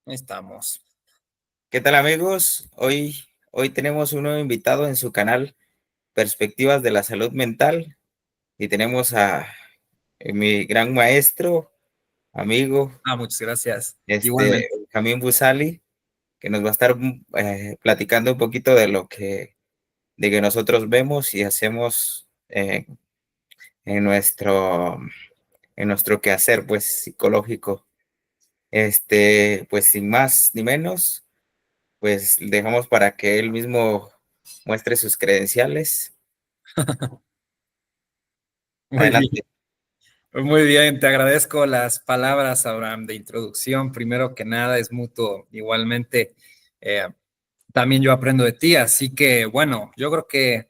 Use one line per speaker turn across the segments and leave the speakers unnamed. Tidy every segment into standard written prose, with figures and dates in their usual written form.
Estamos.
¿Qué tal, amigos? Hoy tenemos un nuevo invitado en su canal Perspectivas de la Salud Mental y tenemos a mi gran maestro, amigo,
Muchas gracias. Igualmente.
Jamín Busali, que nos va a estar platicando un poquito de que nosotros vemos y hacemos en en nuestro quehacer, pues, psicológico. Pues sin más ni menos, pues dejamos para que él mismo muestre sus credenciales.
Muy bien.
Adelante.
Muy bien, te agradezco las palabras, Abraham, de introducción. Primero que nada, es mutuo. Igualmente, eh, también yo aprendo de ti, así que bueno, yo creo que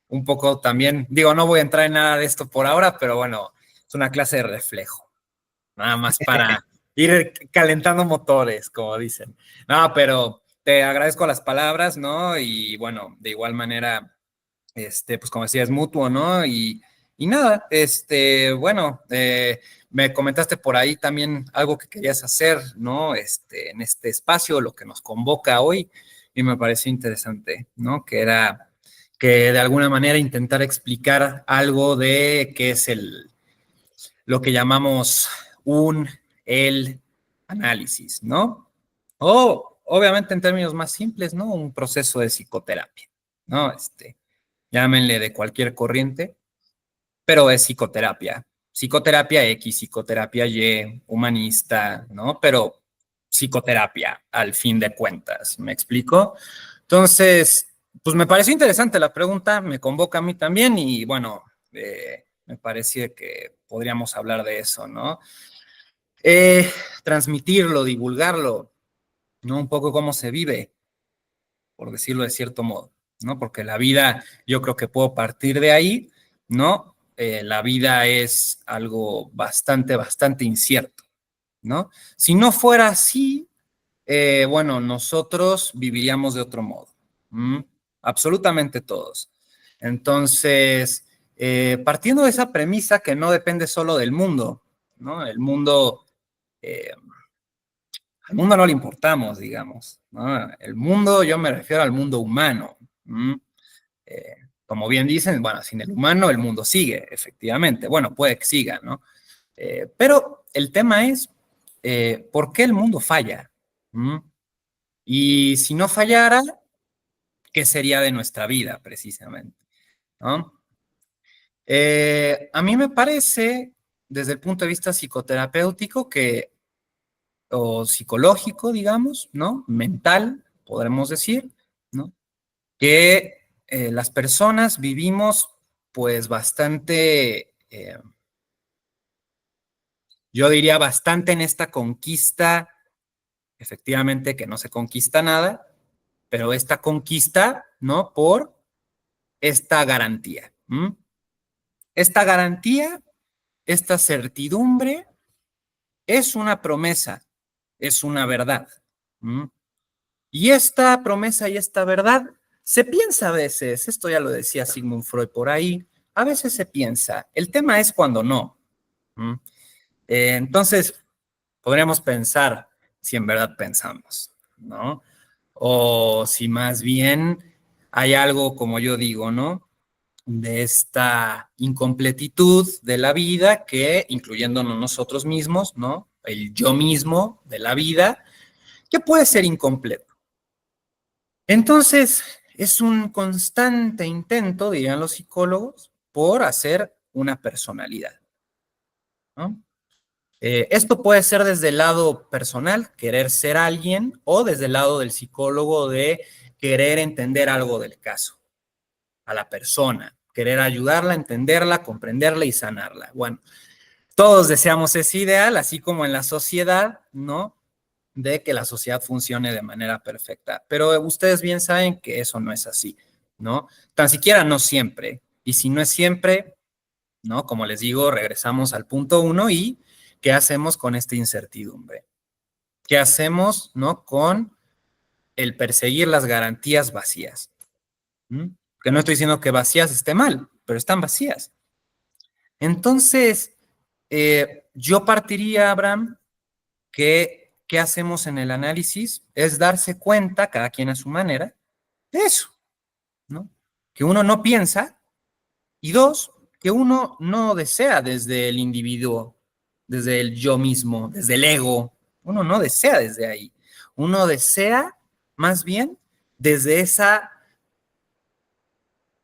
un poco también, digo, no voy a entrar en nada de esto por ahora, pero bueno, es una clase de reflejo, nada más para ir calentando motores, como dicen. No, pero te agradezco las palabras, ¿no? Y bueno, de igual manera. Pues como decía, es mutuo, ¿no? Y nada, bueno, me comentaste por ahí también algo que querías hacer, ¿no? En este espacio, lo que nos convoca hoy, y me pareció interesante, ¿no? Que era que de alguna manera intentar explicar algo de qué es lo que llamamos el análisis, ¿no? O obviamente en términos más simples, ¿no? Un proceso de psicoterapia, ¿no? Llámenle de cualquier corriente, pero es psicoterapia. Psicoterapia X, psicoterapia Y, humanista, ¿no? Pero psicoterapia, al fin de cuentas, ¿me explico? Entonces, pues me pareció interesante la pregunta, me convoca a mí también y bueno, me parece que podríamos hablar de eso, ¿no? Eh, Transmitirlo, divulgarlo, ¿no? Un poco cómo se vive, por decirlo de cierto modo, ¿no? Porque la vida, yo creo que puedo partir de ahí, ¿no? La vida es algo bastante incierto, ¿no? Si no fuera así, bueno, nosotros viviríamos de otro modo, ¿m? Absolutamente todos. Entonces, partiendo de esa premisa que no depende solo del mundo, ¿no? Eh, al mundo no le importamos, digamos, ¿no? El mundo, yo me refiero al mundo humano. Como bien dicen, bueno, sin el humano el mundo sigue, efectivamente. Bueno, puede que siga, ¿no? Pero el tema es, ¿por qué el mundo falla? ¿Mm? Y si no fallara, ¿qué sería de nuestra vida, precisamente? ¿No? A mí me parece, desde el punto de vista psicoterapéutico, o psicológico, digamos, ¿no? Mental, podremos decir, ¿no? Que las personas vivimos pues yo diría bastante en esta conquista, efectivamente que no se conquista nada, pero esta conquista, ¿no? Por esta garantía. ¿M? Esta garantía, esta certidumbre es una promesa, es una verdad. ¿M? Y esta promesa y esta verdad se piensa a veces, esto ya lo decía Sigmund Freud por ahí, a veces se piensa, el tema es cuando no. ¿Mm? Entonces, podríamos pensar si en verdad pensamos, ¿no? O si más bien hay algo, como yo digo, ¿no? De esta incompletitud de la vida que, incluyéndonos nosotros mismos, ¿no? El yo mismo de la vida, que puede ser incompleto. Entonces, es un constante intento, dirían los psicólogos, por hacer una personalidad, ¿no? Esto puede ser desde el lado personal, querer ser alguien, o desde el lado del psicólogo de querer entender algo del caso, a la persona, querer ayudarla, entenderla, comprenderla y sanarla. Bueno, todos deseamos ese ideal, así como en la sociedad, ¿no? De que la sociedad funcione de manera perfecta. Pero ustedes bien saben que eso no es así, ¿no? Tan siquiera no siempre. Y si no es siempre, ¿no? Como les digo, regresamos al punto uno y ¿qué hacemos con esta incertidumbre? ¿Qué hacemos, ¿no? Con el perseguir las garantías vacías. ¿Mm? Que no estoy diciendo que vacías esté mal, pero están vacías. Entonces, yo partiría, Abraham, que ¿qué hacemos en el análisis? Es darse cuenta, cada quien a su manera, de eso, ¿no? Que uno no piensa, y dos, que uno no desea desde el individuo, desde el yo mismo, desde el ego. Uno no desea desde ahí. Uno desea más bien desde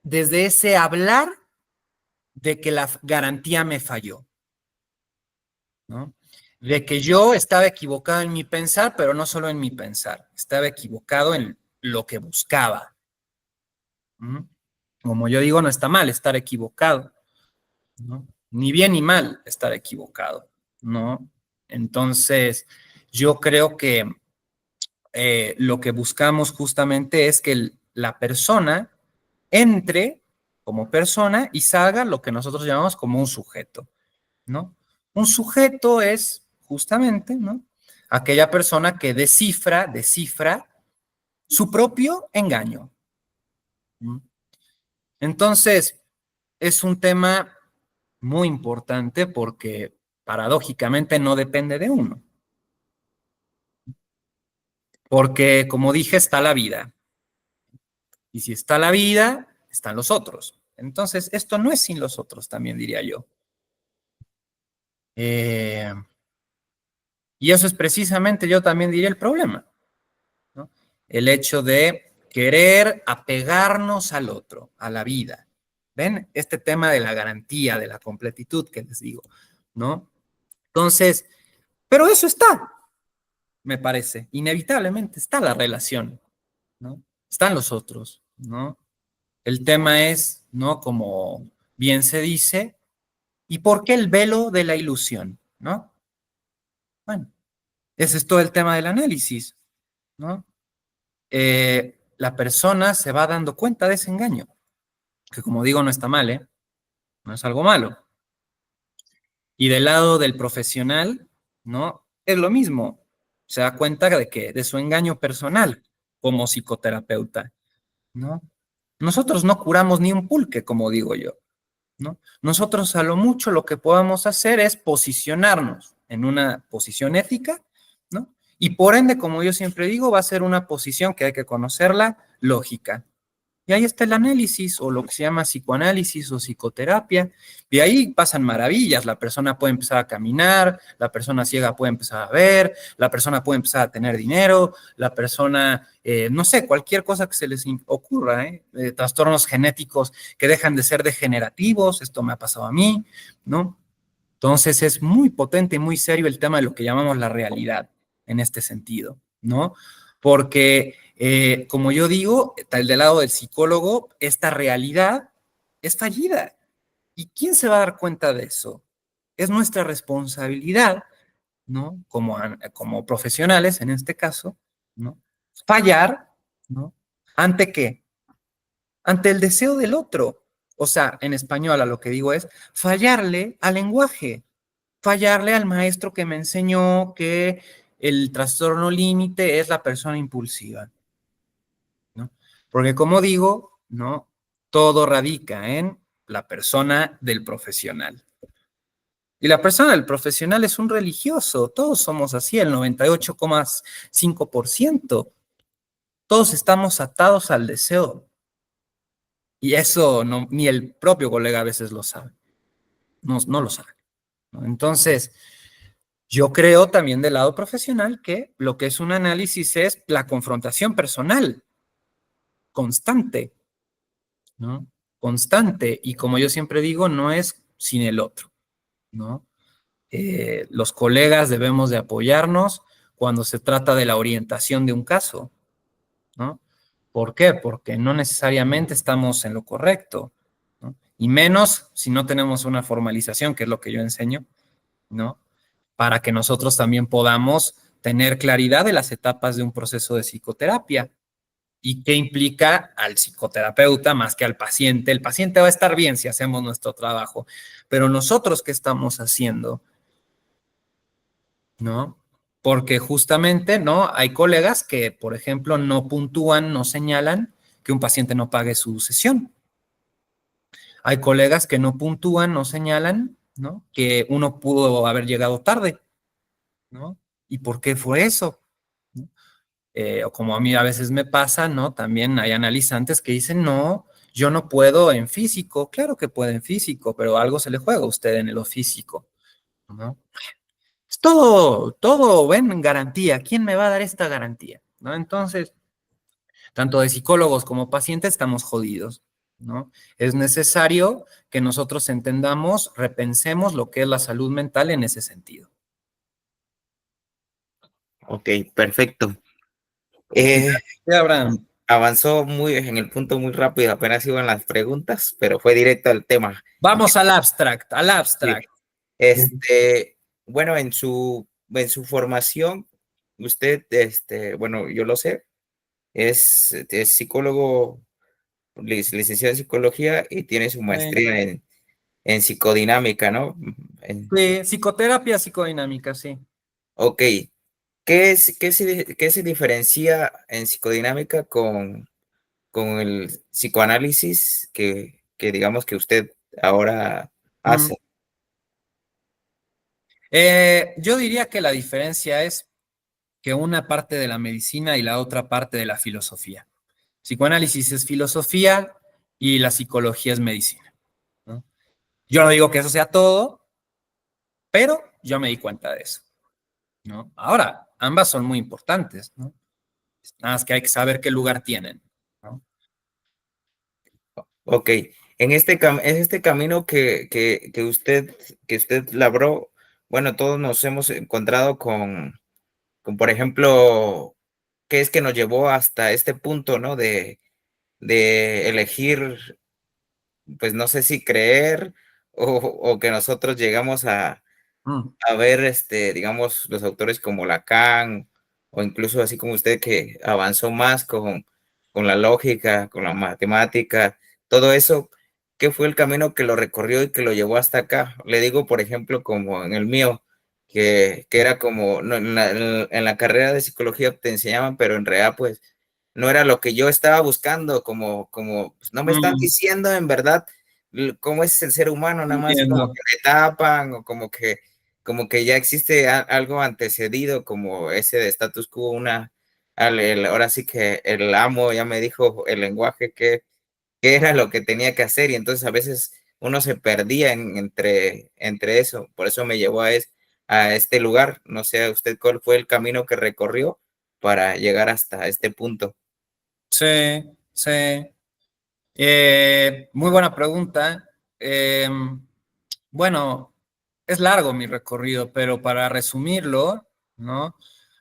desde ese hablar de que la garantía me falló, ¿no? De que yo estaba equivocado en mi pensar, pero no solo en mi pensar, estaba equivocado en lo que buscaba. ¿No? Como yo digo, no está mal estar equivocado, ¿no? Ni bien ni mal estar equivocado, ¿no? Entonces, yo creo que lo que buscamos justamente es que la persona entre como persona y salga lo que nosotros llamamos como un sujeto, ¿no? Un sujeto es justamente, ¿no? Aquella persona que descifra su propio engaño. ¿No? Entonces, es un tema muy importante porque paradójicamente no depende de uno. Porque, como dije, está la vida. Y si está la vida, están los otros. Entonces, esto no es sin los otros, también diría yo. Eh, y eso es precisamente, yo también diría, el problema, ¿no? El hecho de querer apegarnos al otro, a la vida. ¿Ven? Este tema de la garantía, de la completitud que les digo, ¿no? Entonces, pero eso está, me parece, inevitablemente está la relación, ¿no? Están los otros, ¿no? El tema es, ¿no? Como bien se dice, ¿y por qué el velo de la ilusión, ¿no? Bueno, ese es todo el tema del análisis, ¿no? La persona se va dando cuenta de ese engaño, que como digo no está mal, ¿eh? No es algo malo. Y del lado del profesional, ¿no? Es lo mismo. Se da cuenta de que de su engaño personal como psicoterapeuta, ¿no? Nosotros no curamos ni un pulque, como digo yo, ¿no? Nosotros a lo mucho lo que podamos hacer es posicionarnos en una posición ética, ¿no? Y por ende, como yo siempre digo, va a ser una posición que hay que conocerla lógica. Y ahí está el análisis o lo que se llama psicoanálisis o psicoterapia. Y ahí pasan maravillas. La persona puede empezar a caminar, la persona ciega puede empezar a ver, la persona puede empezar a tener dinero, la persona, no sé, cualquier cosa que se les ocurra, trastornos genéticos que dejan de ser degenerativos, esto me ha pasado a mí, ¿no? Entonces es muy potente y muy serio el tema de lo que llamamos la realidad en este sentido, ¿no? Porque, como yo digo, tal del lado del psicólogo, esta realidad es fallida. ¿Y quién se va a dar cuenta de eso? Es nuestra responsabilidad, ¿no? Como profesionales, en este caso, ¿no? Fallar, ¿no? ¿Ante qué? Ante el deseo del otro. O sea, en español a lo que digo es fallarle al lenguaje, fallarle al maestro que me enseñó que el trastorno límite es la persona impulsiva, ¿no? Porque como digo, ¿no? Todo radica en la persona del profesional. Y la persona del profesional es un religioso, todos somos así, el 98,5%. Todos estamos atados al deseo. Y eso no, ni el propio colega a veces lo sabe, no lo sabe, ¿no? Entonces, yo creo también del lado profesional que lo que es un análisis es la confrontación personal, constante, ¿no? Constante. Y como yo siempre digo, no es sin el otro, ¿no? Los colegas debemos de apoyarnos cuando se trata de la orientación de un caso, ¿no? ¿Por qué? Porque no necesariamente estamos en lo correcto, ¿no? Y menos si no tenemos una formalización, que es lo que yo enseño, ¿no? Para que nosotros también podamos tener claridad de las etapas de un proceso de psicoterapia y qué implica al psicoterapeuta más que al paciente. El paciente va a estar bien si hacemos nuestro trabajo, pero nosotros qué estamos haciendo, ¿no? Porque justamente, ¿no? Hay colegas que, por ejemplo, no puntúan, no señalan que un paciente no pague su sesión. Hay colegas que no puntúan, no señalan, ¿no? Que uno pudo haber llegado tarde, ¿no? ¿Y por qué fue eso? O como a mí a veces me pasa, ¿no? También hay analizantes que dicen, no, yo no puedo en físico. Claro que puede en físico, pero algo se le juega a usted en lo físico, ¿no? Es todo, ven, garantía. ¿Quién me va a dar esta garantía? ¿No? Entonces, tanto de psicólogos como pacientes estamos jodidos, ¿no? Es necesario que nosotros entendamos, repensemos lo que es la salud mental en ese sentido.
Ok, perfecto.
Sí,
Eh,
Abraham.
Avanzó muy en el punto muy rápido, apenas iban las preguntas, pero fue directo al tema.
Vamos al abstract, al
Sí.
abstract.
Bueno, en su formación, usted, bueno, yo lo sé, es psicólogo, licenciado en psicología y tiene su
Sí,
maestría en psicodinámica, ¿no?
sí, psicoterapia psicodinámica, sí.
Ok, qué se diferencia en psicodinámica con el psicoanálisis que digamos que usted ahora
Mm.
hace?
Yo diría que la diferencia es que una parte de la medicina y la otra parte de la filosofía. Psicoanálisis es filosofía y la psicología es medicina, ¿no? Yo no digo que eso sea todo, pero yo me di cuenta de eso, ¿no? Ahora, ambas son muy importantes, ¿no? Nada más que hay que saber qué lugar tienen, ¿no?
Ok, en este camino que usted labró, bueno, todos nos hemos encontrado con, por ejemplo, qué es que nos llevó hasta este punto, ¿no? De elegir, pues no sé si creer o que nosotros llegamos
Mm,
a ver, digamos, los autores como Lacan, o incluso así como usted que avanzó más con la lógica, con la matemática, todo eso, ¿qué fue el camino que lo recorrió y que lo llevó hasta acá? Le digo, por ejemplo, como en el mío, que era como, no, en la carrera de psicología te enseñaban, pero en realidad, pues, no era lo que yo estaba buscando, como pues, no me están
mm,
diciendo en verdad cómo es el ser humano, nada más como
entiendo.
que me tapan o como que ya existe algo antecedido como ese de status quo, ahora sí que el amo ya me dijo el lenguaje que era lo que tenía que hacer y entonces a veces uno se perdía entre eso, por eso me llevó a este lugar, no sé usted cuál fue el camino que recorrió para llegar hasta este punto.
Sí, sí. Muy buena pregunta. Bueno, es largo mi recorrido, pero para resumirlo, ¿no?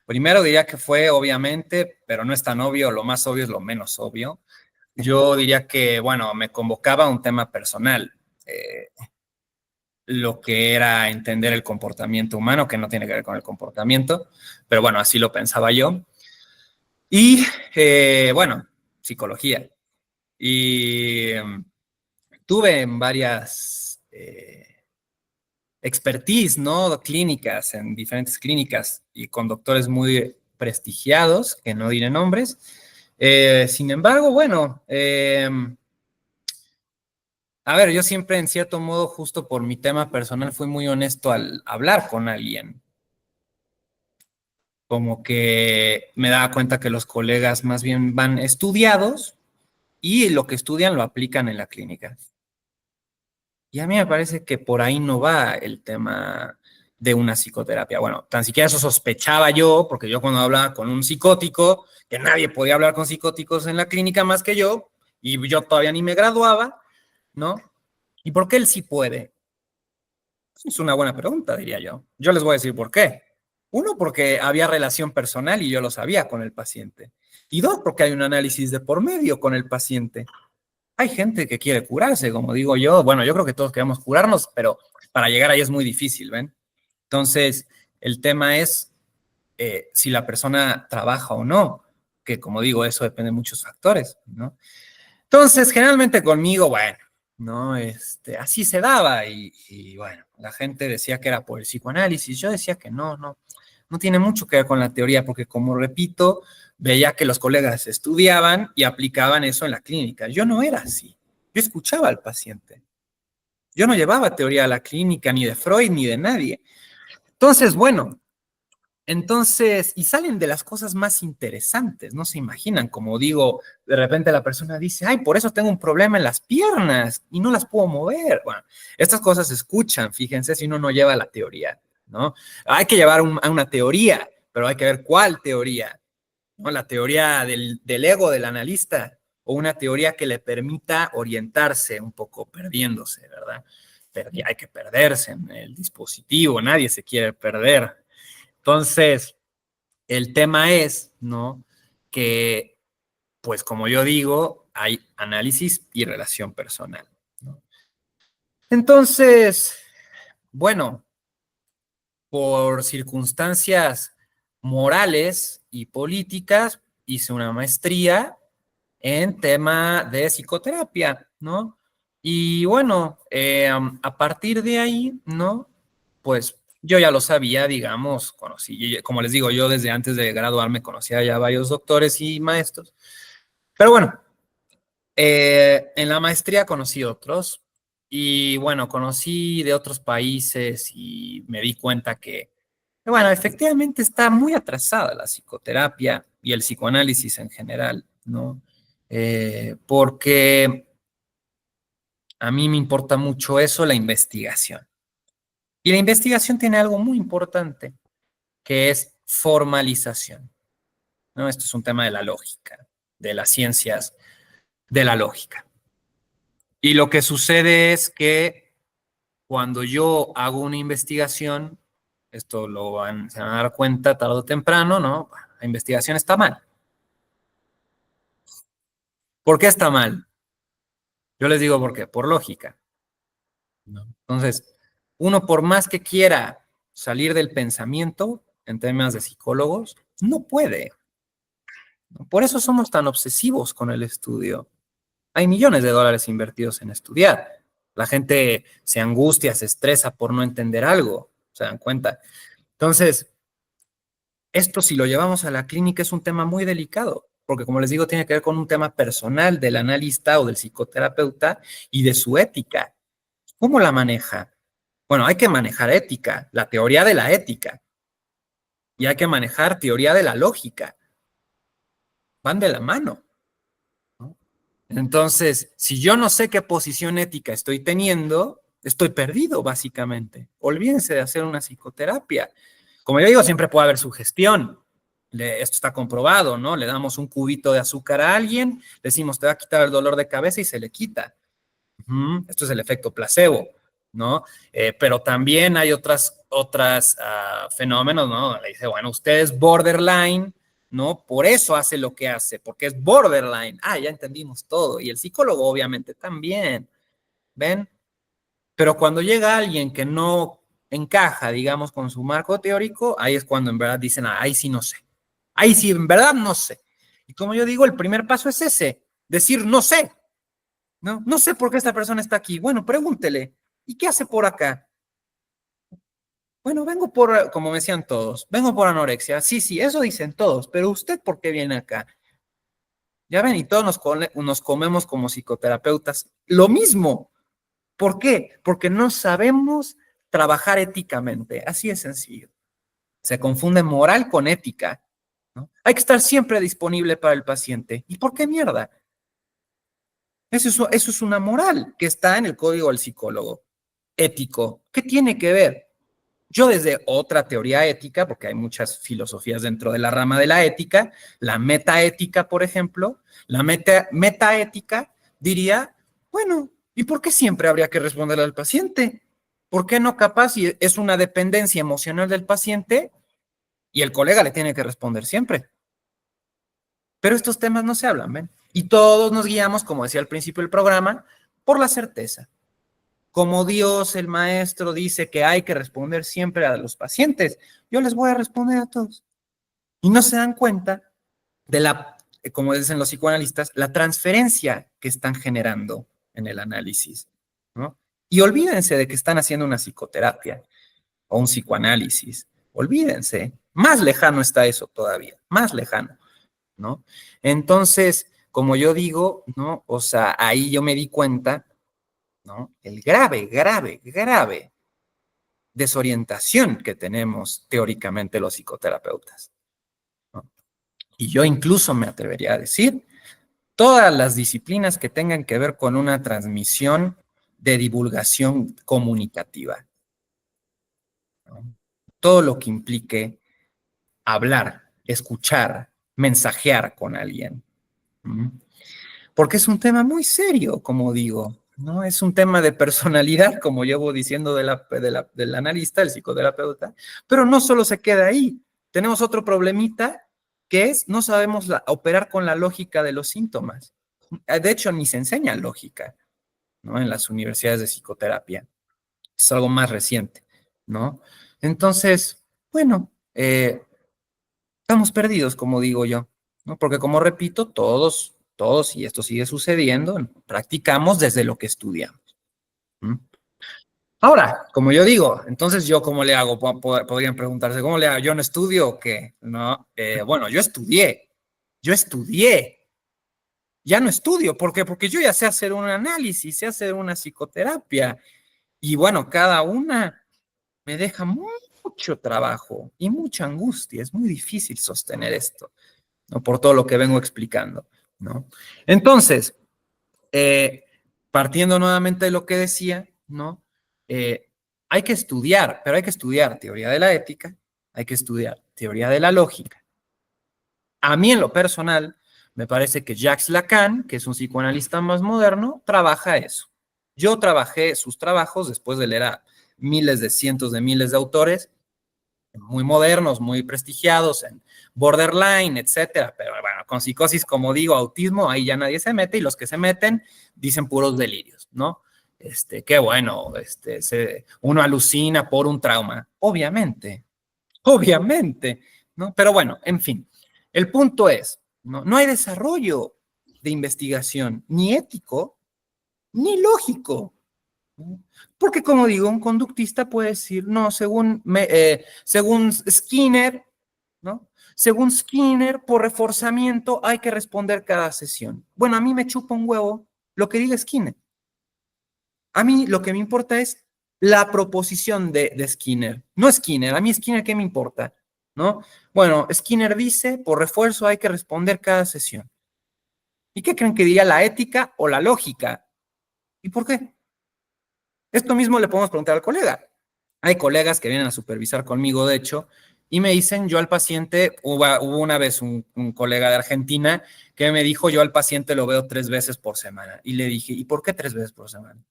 Primero diría que fue obviamente, pero no es tan obvio, lo más obvio es lo menos obvio. Yo diría que, bueno, me convocaba un tema personal, lo que era entender el comportamiento humano, que no tiene que ver con el comportamiento, pero bueno, así lo pensaba yo. Y, bueno, psicología. Y tuve en varias expertise, ¿no? Clínicas, en diferentes clínicas y con doctores muy prestigiados, que no diré nombres. Sin embargo, bueno, a ver, yo siempre en cierto modo, justo por mi tema personal, fui muy honesto al hablar con alguien. Como que me daba cuenta que los colegas más bien van estudiados y lo que estudian lo aplican en la clínica. Y a mí me parece que por ahí no va el tema de una psicoterapia. Bueno, tan siquiera eso sospechaba yo, porque yo cuando hablaba con un psicótico, que nadie podía hablar con psicóticos en la clínica más que yo, y yo todavía ni me graduaba, ¿no? ¿Y por qué él sí puede? Es una buena pregunta, diría yo. Yo les voy a decir por qué. Uno, porque había relación personal y yo lo sabía con el paciente. Y dos, porque hay un análisis de por medio con el paciente. Hay gente que quiere curarse, como digo yo. Bueno, yo creo que todos queremos curarnos, pero para llegar ahí es muy difícil, ¿ven? Entonces, el tema es si la persona trabaja o no, que como digo, eso depende de muchos factores, ¿no? Entonces, generalmente conmigo, bueno, ¿no? Así se daba y bueno, la gente decía que era por el psicoanálisis, yo decía que no, no, no tiene mucho que ver con la teoría, porque como repito, veía que los colegas estudiaban y aplicaban eso en la clínica. Yo no era así, yo escuchaba al paciente, yo no llevaba teoría a la clínica, ni de Freud, ni de nadie. Entonces, bueno, Entonces, y salen de las cosas más interesantes, no se imaginan, como digo, de repente la persona dice, ay, por eso tengo un problema en las piernas y no las puedo mover. Bueno, estas cosas se escuchan, fíjense, si uno no lleva la teoría, ¿no? Hay que llevar a una teoría, pero hay que ver cuál teoría, ¿no? La teoría del ego del analista o una teoría que le permita orientarse un poco perdiéndose, ¿verdad? Pero hay que perderse en el dispositivo, nadie se quiere perder. Entonces, el tema es, ¿no? Que, pues como yo digo, hay análisis y relación personal, ¿no? Entonces, bueno, por circunstancias morales y políticas, hice una maestría en tema de psicoterapia, ¿no? Y bueno, a partir de ahí, ¿no? Pues yo ya lo sabía, digamos, conocí, como les digo, yo desde antes de graduarme conocía ya varios doctores y maestros, pero bueno, en la maestría conocí otros y bueno, conocí de otros países y me di cuenta que, bueno, efectivamente está muy atrasada la psicoterapia y el psicoanálisis en general, ¿no? Porque a mí me importa mucho eso, la investigación. Y la investigación tiene algo muy importante, que es formalización, ¿no? Esto es un tema de la lógica, de las ciencias de la lógica. Y lo que sucede es que cuando yo hago una investigación, esto se van a dar cuenta tarde o temprano, ¿no? La investigación está mal. ¿Por qué está mal? Yo les digo por qué, por lógica, ¿no? Entonces, uno por más que quiera salir del pensamiento en temas de psicólogos, no puede, ¿no? Por eso somos tan obsesivos con el estudio. Hay millones de dólares invertidos en estudiar. La gente se angustia, se estresa por no entender algo, ¿se dan cuenta? Entonces, esto si lo llevamos a la clínica es un tema muy delicado, porque como les digo, tiene que ver con un tema personal del analista o del psicoterapeuta y de su ética. ¿Cómo la maneja? Bueno, hay que manejar ética, la teoría de la ética, y hay que manejar teoría de la lógica. Van de la mano, ¿no? Entonces, si yo no sé qué posición ética estoy teniendo, estoy perdido, básicamente. Olvídense de hacer una psicoterapia. Como yo digo, siempre puede haber sugestión. Esto está comprobado, ¿no? Le damos un cubito de azúcar a alguien, decimos, te va a quitar el dolor de cabeza y se le quita. Esto es el efecto placebo, ¿no? Pero también hay otras fenómenos, ¿no? Le dice, bueno, usted es borderline, ¿no? Por eso hace lo que hace, porque es borderline. Ah, ya entendimos todo. Y el psicólogo obviamente también, ¿ven? Pero cuando llega alguien que no encaja, digamos, con su marco teórico, ahí es cuando en verdad dicen, ah, ahí sí no sé. Ahí sí, en verdad no sé. Y como yo digo, el primer paso es ese, decir no sé. No, no sé por qué esta persona está aquí. Bueno, pregúntele. ¿Y qué hace por acá? Bueno, vengo por, como me decían todos, vengo por anorexia. Sí, sí, eso dicen todos, pero usted ¿por qué viene acá? Ya ven, y todos nos comemos como psicoterapeutas. Lo mismo. ¿Por qué? Porque no sabemos trabajar éticamente. Así es sencillo. Se confunde moral con ética, ¿no? Hay que estar siempre disponible para el paciente. ¿Y por qué mierda? Eso es una moral que está en el código del psicólogo ético. ¿Qué tiene que ver? Yo desde otra teoría ética, porque hay muchas filosofías dentro de la rama de la ética, la metaética, por ejemplo, la metaética diría, bueno, ¿y por qué siempre habría que responderle al paciente? ¿Por qué no capaz si es una dependencia emocional del paciente y el colega le tiene que responder siempre? Pero estos temas no se hablan, ¿ven? Y todos nos guiamos, como decía al principio del programa, por la certeza. Como Dios, el maestro, dice que hay que responder siempre a los pacientes, yo les voy a responder a todos. Y no se dan cuenta de la, como dicen los psicoanalistas, la transferencia que están generando en el análisis, ¿no? Y olvídense de que están haciendo una psicoterapia o un psicoanálisis. Olvídense. Más lejano está eso todavía, más lejano, ¿no? Entonces, como yo digo, ¿no? O sea, ahí yo me di cuenta, ¿no? El grave, grave, grave desorientación que tenemos teóricamente los psicoterapeutas, ¿no? Y yo incluso me atrevería a decir, todas las disciplinas que tengan que ver con una transmisión de divulgación comunicativa, ¿no? Todo lo que implique hablar, escuchar, mensajear con alguien. ¿No? Porque es un tema muy serio, como digo, ¿no? Es un tema de personalidad, como llevo diciendo del analista, el psicoterapeuta, pero no solo se queda ahí. Tenemos otro problemita que es, no sabemos operar con la lógica de los síntomas. De hecho, ni se enseña lógica, ¿no? En las universidades de psicoterapia. Es algo más reciente, ¿no? Entonces, bueno, estamos perdidos, como digo yo, ¿no? Porque como repito, todos, y esto sigue sucediendo, practicamos desde lo que estudiamos. ¿Mm? Ahora, como yo digo, entonces yo cómo le hago, podrían preguntarse, ¿cómo le hago? ¿Yo no estudio o qué? No, bueno, yo estudié, ya no estudio, ¿por qué? Porque yo ya sé hacer un análisis, sé hacer una psicoterapia, y bueno, cada una me deja mucho trabajo y mucha angustia, es muy difícil sostener esto, ¿no? Por todo lo que vengo explicando, ¿no? Entonces, eh, partiendo nuevamente de lo que decía, ¿no? Hay que estudiar, pero hay que estudiar teoría de la ética, hay que estudiar teoría de la lógica. A mí en lo personal, me parece que Jacques Lacan, que es un psicoanalista más moderno, trabaja eso. Yo trabajé sus trabajos después de leer a miles de cientos de miles de autores muy modernos, muy prestigiados en borderline, etcétera, pero bueno, con psicosis, como digo, autismo, ahí ya nadie se mete y los que se meten dicen puros delirios, ¿no? Qué bueno, uno alucina por un trauma, obviamente, ¿no? Pero bueno, en fin, el punto es, no hay desarrollo de investigación, ni ético, ni lógico. Porque, como digo, un conductista puede decir, no, según Skinner, ¿no? Según Skinner, por reforzamiento hay que responder cada sesión. Bueno, a mí me chupa un huevo lo que diga Skinner. A mí lo que me importa es la proposición de Skinner. No Skinner, a mí Skinner, ¿qué me importa? ¿No? Bueno, Skinner dice, por refuerzo hay que responder cada sesión. ¿Y qué creen que diría la ética o la lógica? ¿Y por qué? Esto mismo le podemos preguntar al colega. Hay colegas que vienen a supervisar conmigo, de hecho, y me dicen, yo al paciente, hubo una vez un colega de Argentina que me dijo, yo al paciente lo veo 3 veces por semana. Y le dije, ¿y por qué 3 veces por semana?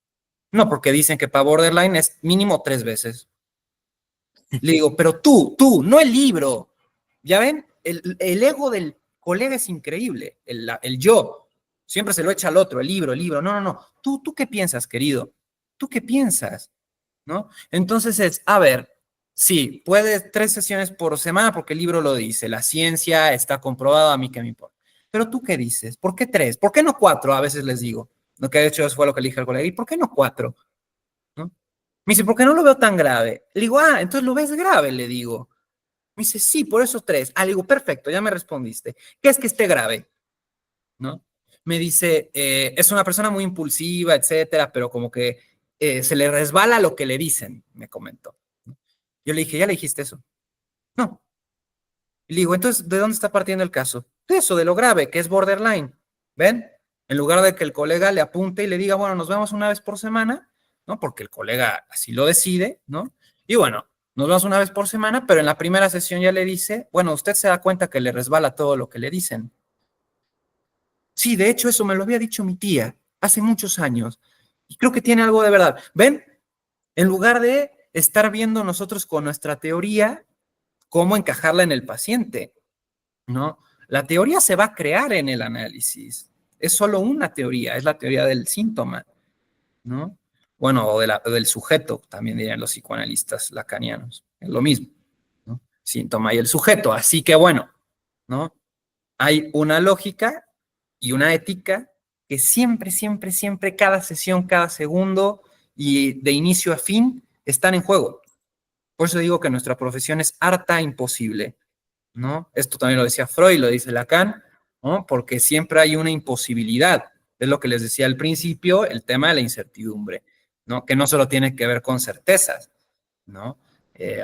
No, porque dicen que para borderline es mínimo 3 veces. Le digo, pero tú, no el libro. ¿Ya ven? El ego del colega es increíble, el yo. Siempre se lo echa al otro, el libro. No. ¿Tú qué piensas, querido? ¿Tú qué piensas? ¿No? Entonces es, a ver, sí, puede 3 sesiones por semana porque el libro lo dice, la ciencia está comprobada, a mí qué me importa. Pero tú qué dices, ¿por qué 3? ¿Por qué no 4? A veces les digo, lo que de hecho eso fue lo que le dije al colega, ¿y por qué no 4? ¿No? Me dice, ¿por qué no lo veo tan grave? Le digo, entonces lo ves grave, le digo. Me dice, sí, por eso 3. Le digo, perfecto, ya me respondiste. ¿Qué es que esté grave? ¿No? Me dice, es una persona muy impulsiva, etcétera, pero como que se le resbala lo que le dicen, me comentó. Yo le dije, ¿ya le dijiste eso? No. Y le digo, entonces, ¿de dónde está partiendo el caso? De eso, de lo grave, que es borderline. ¿Ven? En lugar de que el colega le apunte y le diga, bueno, nos vemos una vez por semana, ¿no? Porque el colega así lo decide, ¿no? Y bueno, nos vemos una vez por semana, pero en la primera sesión ya le dice, bueno, usted se da cuenta que le resbala todo lo que le dicen. Sí, de hecho, eso me lo había dicho mi tía hace muchos años. Y creo que tiene algo de verdad. ¿Ven? En lugar de estar viendo nosotros con nuestra teoría cómo encajarla en el paciente, ¿no? La teoría se va a crear en el análisis. Es solo una teoría, es la teoría del síntoma, ¿no? Bueno, o del sujeto, también dirían los psicoanalistas lacanianos. Es lo mismo, ¿no? Síntoma y el sujeto. Así que bueno, ¿no? Hay una lógica y una ética que siempre, cada sesión, cada segundo y de inicio a fin están en juego. Por eso digo que nuestra profesión es harta imposible, ¿no? Esto también lo decía Freud, lo dice Lacan, ¿no? Porque siempre hay una imposibilidad. Es lo que les decía al principio, el tema de la incertidumbre, ¿no? Que no solo tiene que ver con certezas, ¿no?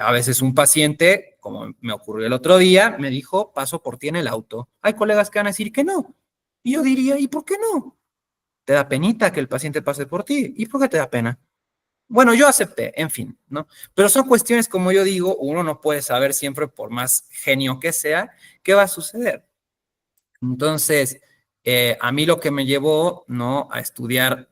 A veces un paciente, como me ocurrió el otro día, me dijo, paso por ti en el auto. Hay colegas que van a decir que no. Y yo diría, ¿y por qué no? ¿Te da penita que el paciente pase por ti? ¿Y por qué te da pena? Bueno, yo acepté, en fin, ¿no? Pero son cuestiones, como yo digo, uno no puede saber siempre, por más genio que sea, qué va a suceder. Entonces, a mí lo que me llevó, ¿no?, a estudiar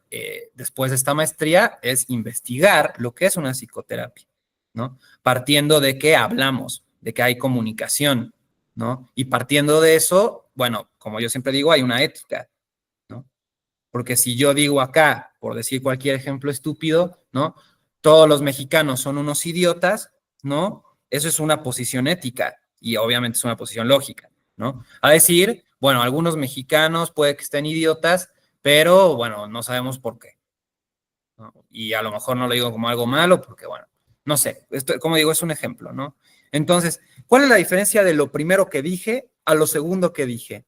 después de esta maestría es investigar lo que es una psicoterapia, ¿no? Partiendo de que hablamos, de que hay comunicación, ¿no? Y partiendo de eso, bueno, como yo siempre digo, hay una ética, ¿no? Porque si yo digo acá, por decir cualquier ejemplo estúpido, ¿no? Todos los mexicanos son unos idiotas, ¿no? Eso es una posición ética y obviamente es una posición lógica, ¿no? A decir, bueno, algunos mexicanos puede que estén idiotas, pero bueno, no sabemos por qué, ¿no? Y a lo mejor no lo digo como algo malo, porque bueno, no sé, esto, como digo, es un ejemplo, ¿no? Entonces, ¿cuál es la diferencia de lo primero que dije a lo segundo que dije?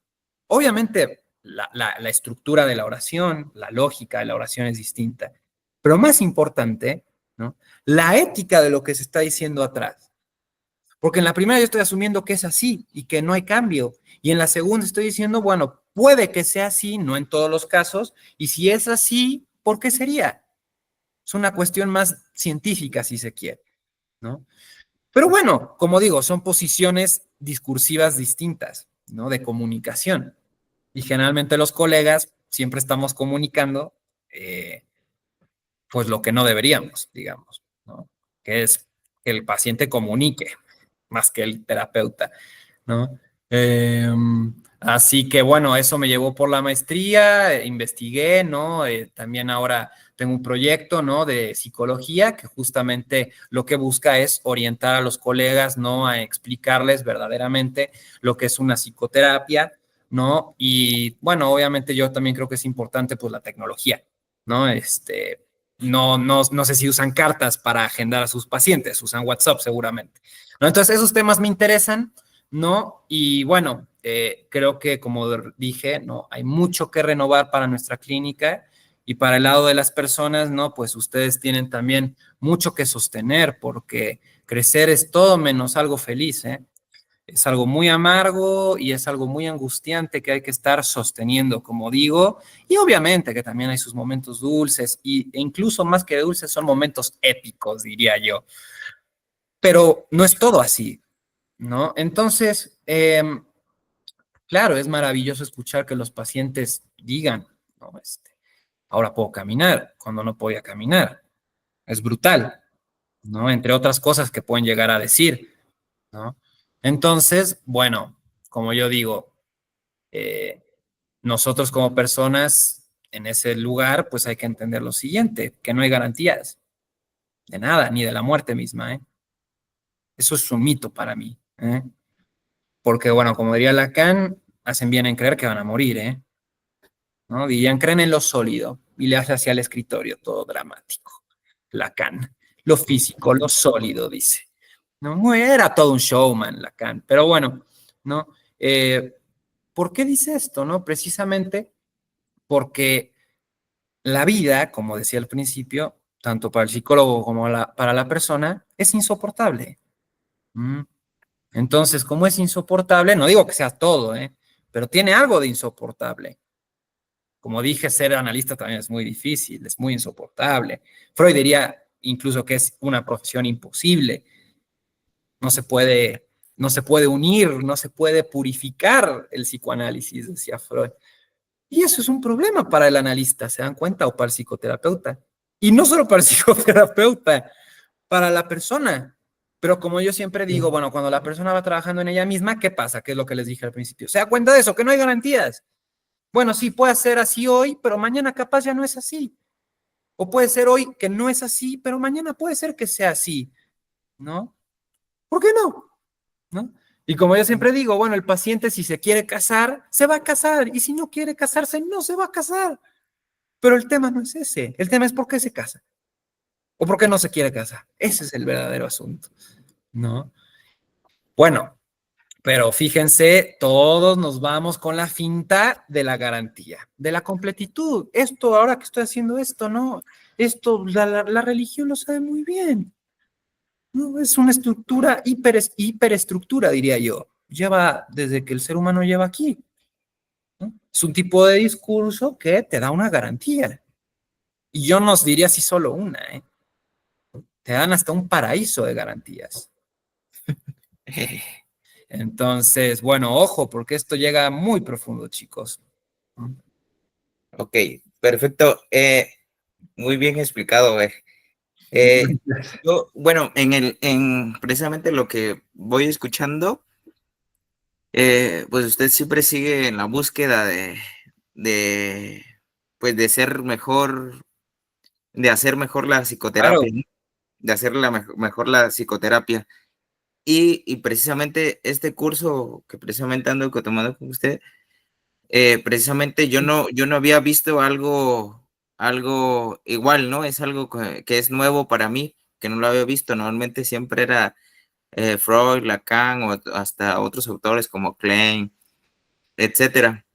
Obviamente, la estructura de la oración, la lógica de la oración es distinta, pero más importante, ¿no?, la ética de lo que se está diciendo atrás. Porque en la primera yo estoy asumiendo que es así y que no hay cambio. Y en la segunda estoy diciendo, bueno, puede que sea así, no en todos los casos, y si es así, ¿por qué sería? Es una cuestión más científica, si se quiere, ¿no? Pero bueno, como digo, son posiciones discursivas distintas, ¿no? De comunicación. Y generalmente los colegas siempre estamos comunicando, pues lo que no deberíamos, digamos, ¿no? Que es que el paciente comunique más que el terapeuta, ¿no? Eh, Así que bueno, eso me llevó por la maestría, investigué, ¿no? También ahora tengo un proyecto, ¿no?, de psicología que justamente lo que busca es orientar a los colegas, ¿no?, a explicarles verdaderamente lo que es una psicoterapia, ¿no? Y bueno, obviamente yo también creo que es importante pues la tecnología, ¿no? No sé si usan cartas para agendar a sus pacientes, usan WhatsApp seguramente, ¿no? Entonces esos temas me interesan, ¿no? Y bueno, creo que como dije, ¿no?, hay mucho que renovar para nuestra clínica y para el lado de las personas, ¿no? Pues ustedes tienen también mucho que sostener porque crecer es todo menos algo feliz, ¿eh? Es algo muy amargo y es algo muy angustiante que hay que estar sosteniendo, como digo, y obviamente que también hay sus momentos dulces e incluso más que dulces son momentos épicos, diría yo, pero no es todo así, ¿no? Entonces, claro, es maravilloso escuchar que los pacientes digan, ¿no? Ahora puedo caminar cuando no podía caminar. Es brutal, ¿no? Entre otras cosas que pueden llegar a decir, ¿no? Entonces, bueno, como yo digo, eh, nosotros como personas en ese lugar, pues hay que entender lo siguiente, que no hay garantías de nada, ni de la muerte misma, ¿eh? Eso es un mito para mí, ¿eh? Porque, bueno, como diría Lacan, hacen bien en creer que van a morir, ¿eh? ¿No? Dirían, creen en lo sólido, y le hace hacia el escritorio, todo dramático. Lacan, lo físico, lo sólido, dice. No, era todo un showman, Lacan, pero bueno, ¿no? ¿Por qué dice esto, no? Precisamente porque la vida, como decía al principio, tanto para el psicólogo como para la persona, es insoportable. ¿Mm? Entonces, como es insoportable, no digo que sea todo, ¿eh?, pero tiene algo de insoportable. Como dije, ser analista también es muy difícil, es muy insoportable. Freud diría incluso que es una profesión imposible. No se puede, no se puede unir, no se puede purificar el psicoanálisis, decía Freud. Y eso es un problema para el analista, ¿se dan cuenta? O para el psicoterapeuta. Y no solo para el psicoterapeuta, para la persona. Pero como yo siempre digo, bueno, cuando la persona va trabajando en ella misma, ¿qué pasa? ¿Qué es lo que les dije al principio? ¿Se da cuenta de eso? Que no hay garantías. Bueno, sí, puede ser así hoy, pero mañana capaz ya no es así. O puede ser hoy que no es así, pero mañana puede ser que sea así, ¿no? ¿Por qué no? ¿No? Y como yo siempre digo, bueno, el paciente si se quiere casar, se va a casar. Y si no quiere casarse, no se va a casar. Pero el tema no es ese. El tema es por qué se casa. O por qué no se quiere casar. Ese es el verdadero asunto, ¿no? Bueno, pero fíjense, todos nos vamos con la finta de la garantía, de la completitud. Esto, ahora que estoy haciendo esto, ¿no? Esto, la religión lo sabe muy bien. No, es una estructura, hiperestructura, diría yo. Lleva desde que el ser humano lleva aquí. ¿No? Es un tipo de discurso que te da una garantía. Y yo nos diría si solo una, ¿eh? Te dan hasta un paraíso de garantías. Entonces, bueno, ojo, porque esto llega muy profundo, chicos.
Ok, perfecto. Muy bien explicado. Eh, yo, bueno, en precisamente lo que voy escuchando, pues usted siempre sigue en la búsqueda de, pues de ser mejor, de hacer mejor la
Claro.
psicoterapia, ¿no? De hacer mejor la psicoterapia. Y precisamente este curso que precisamente ando tomando con usted, precisamente yo no había visto algo igual, ¿no? Es algo que es nuevo para mí, que no lo había visto. Normalmente siempre era Freud, Lacan o hasta otros autores como Klein, etcétera.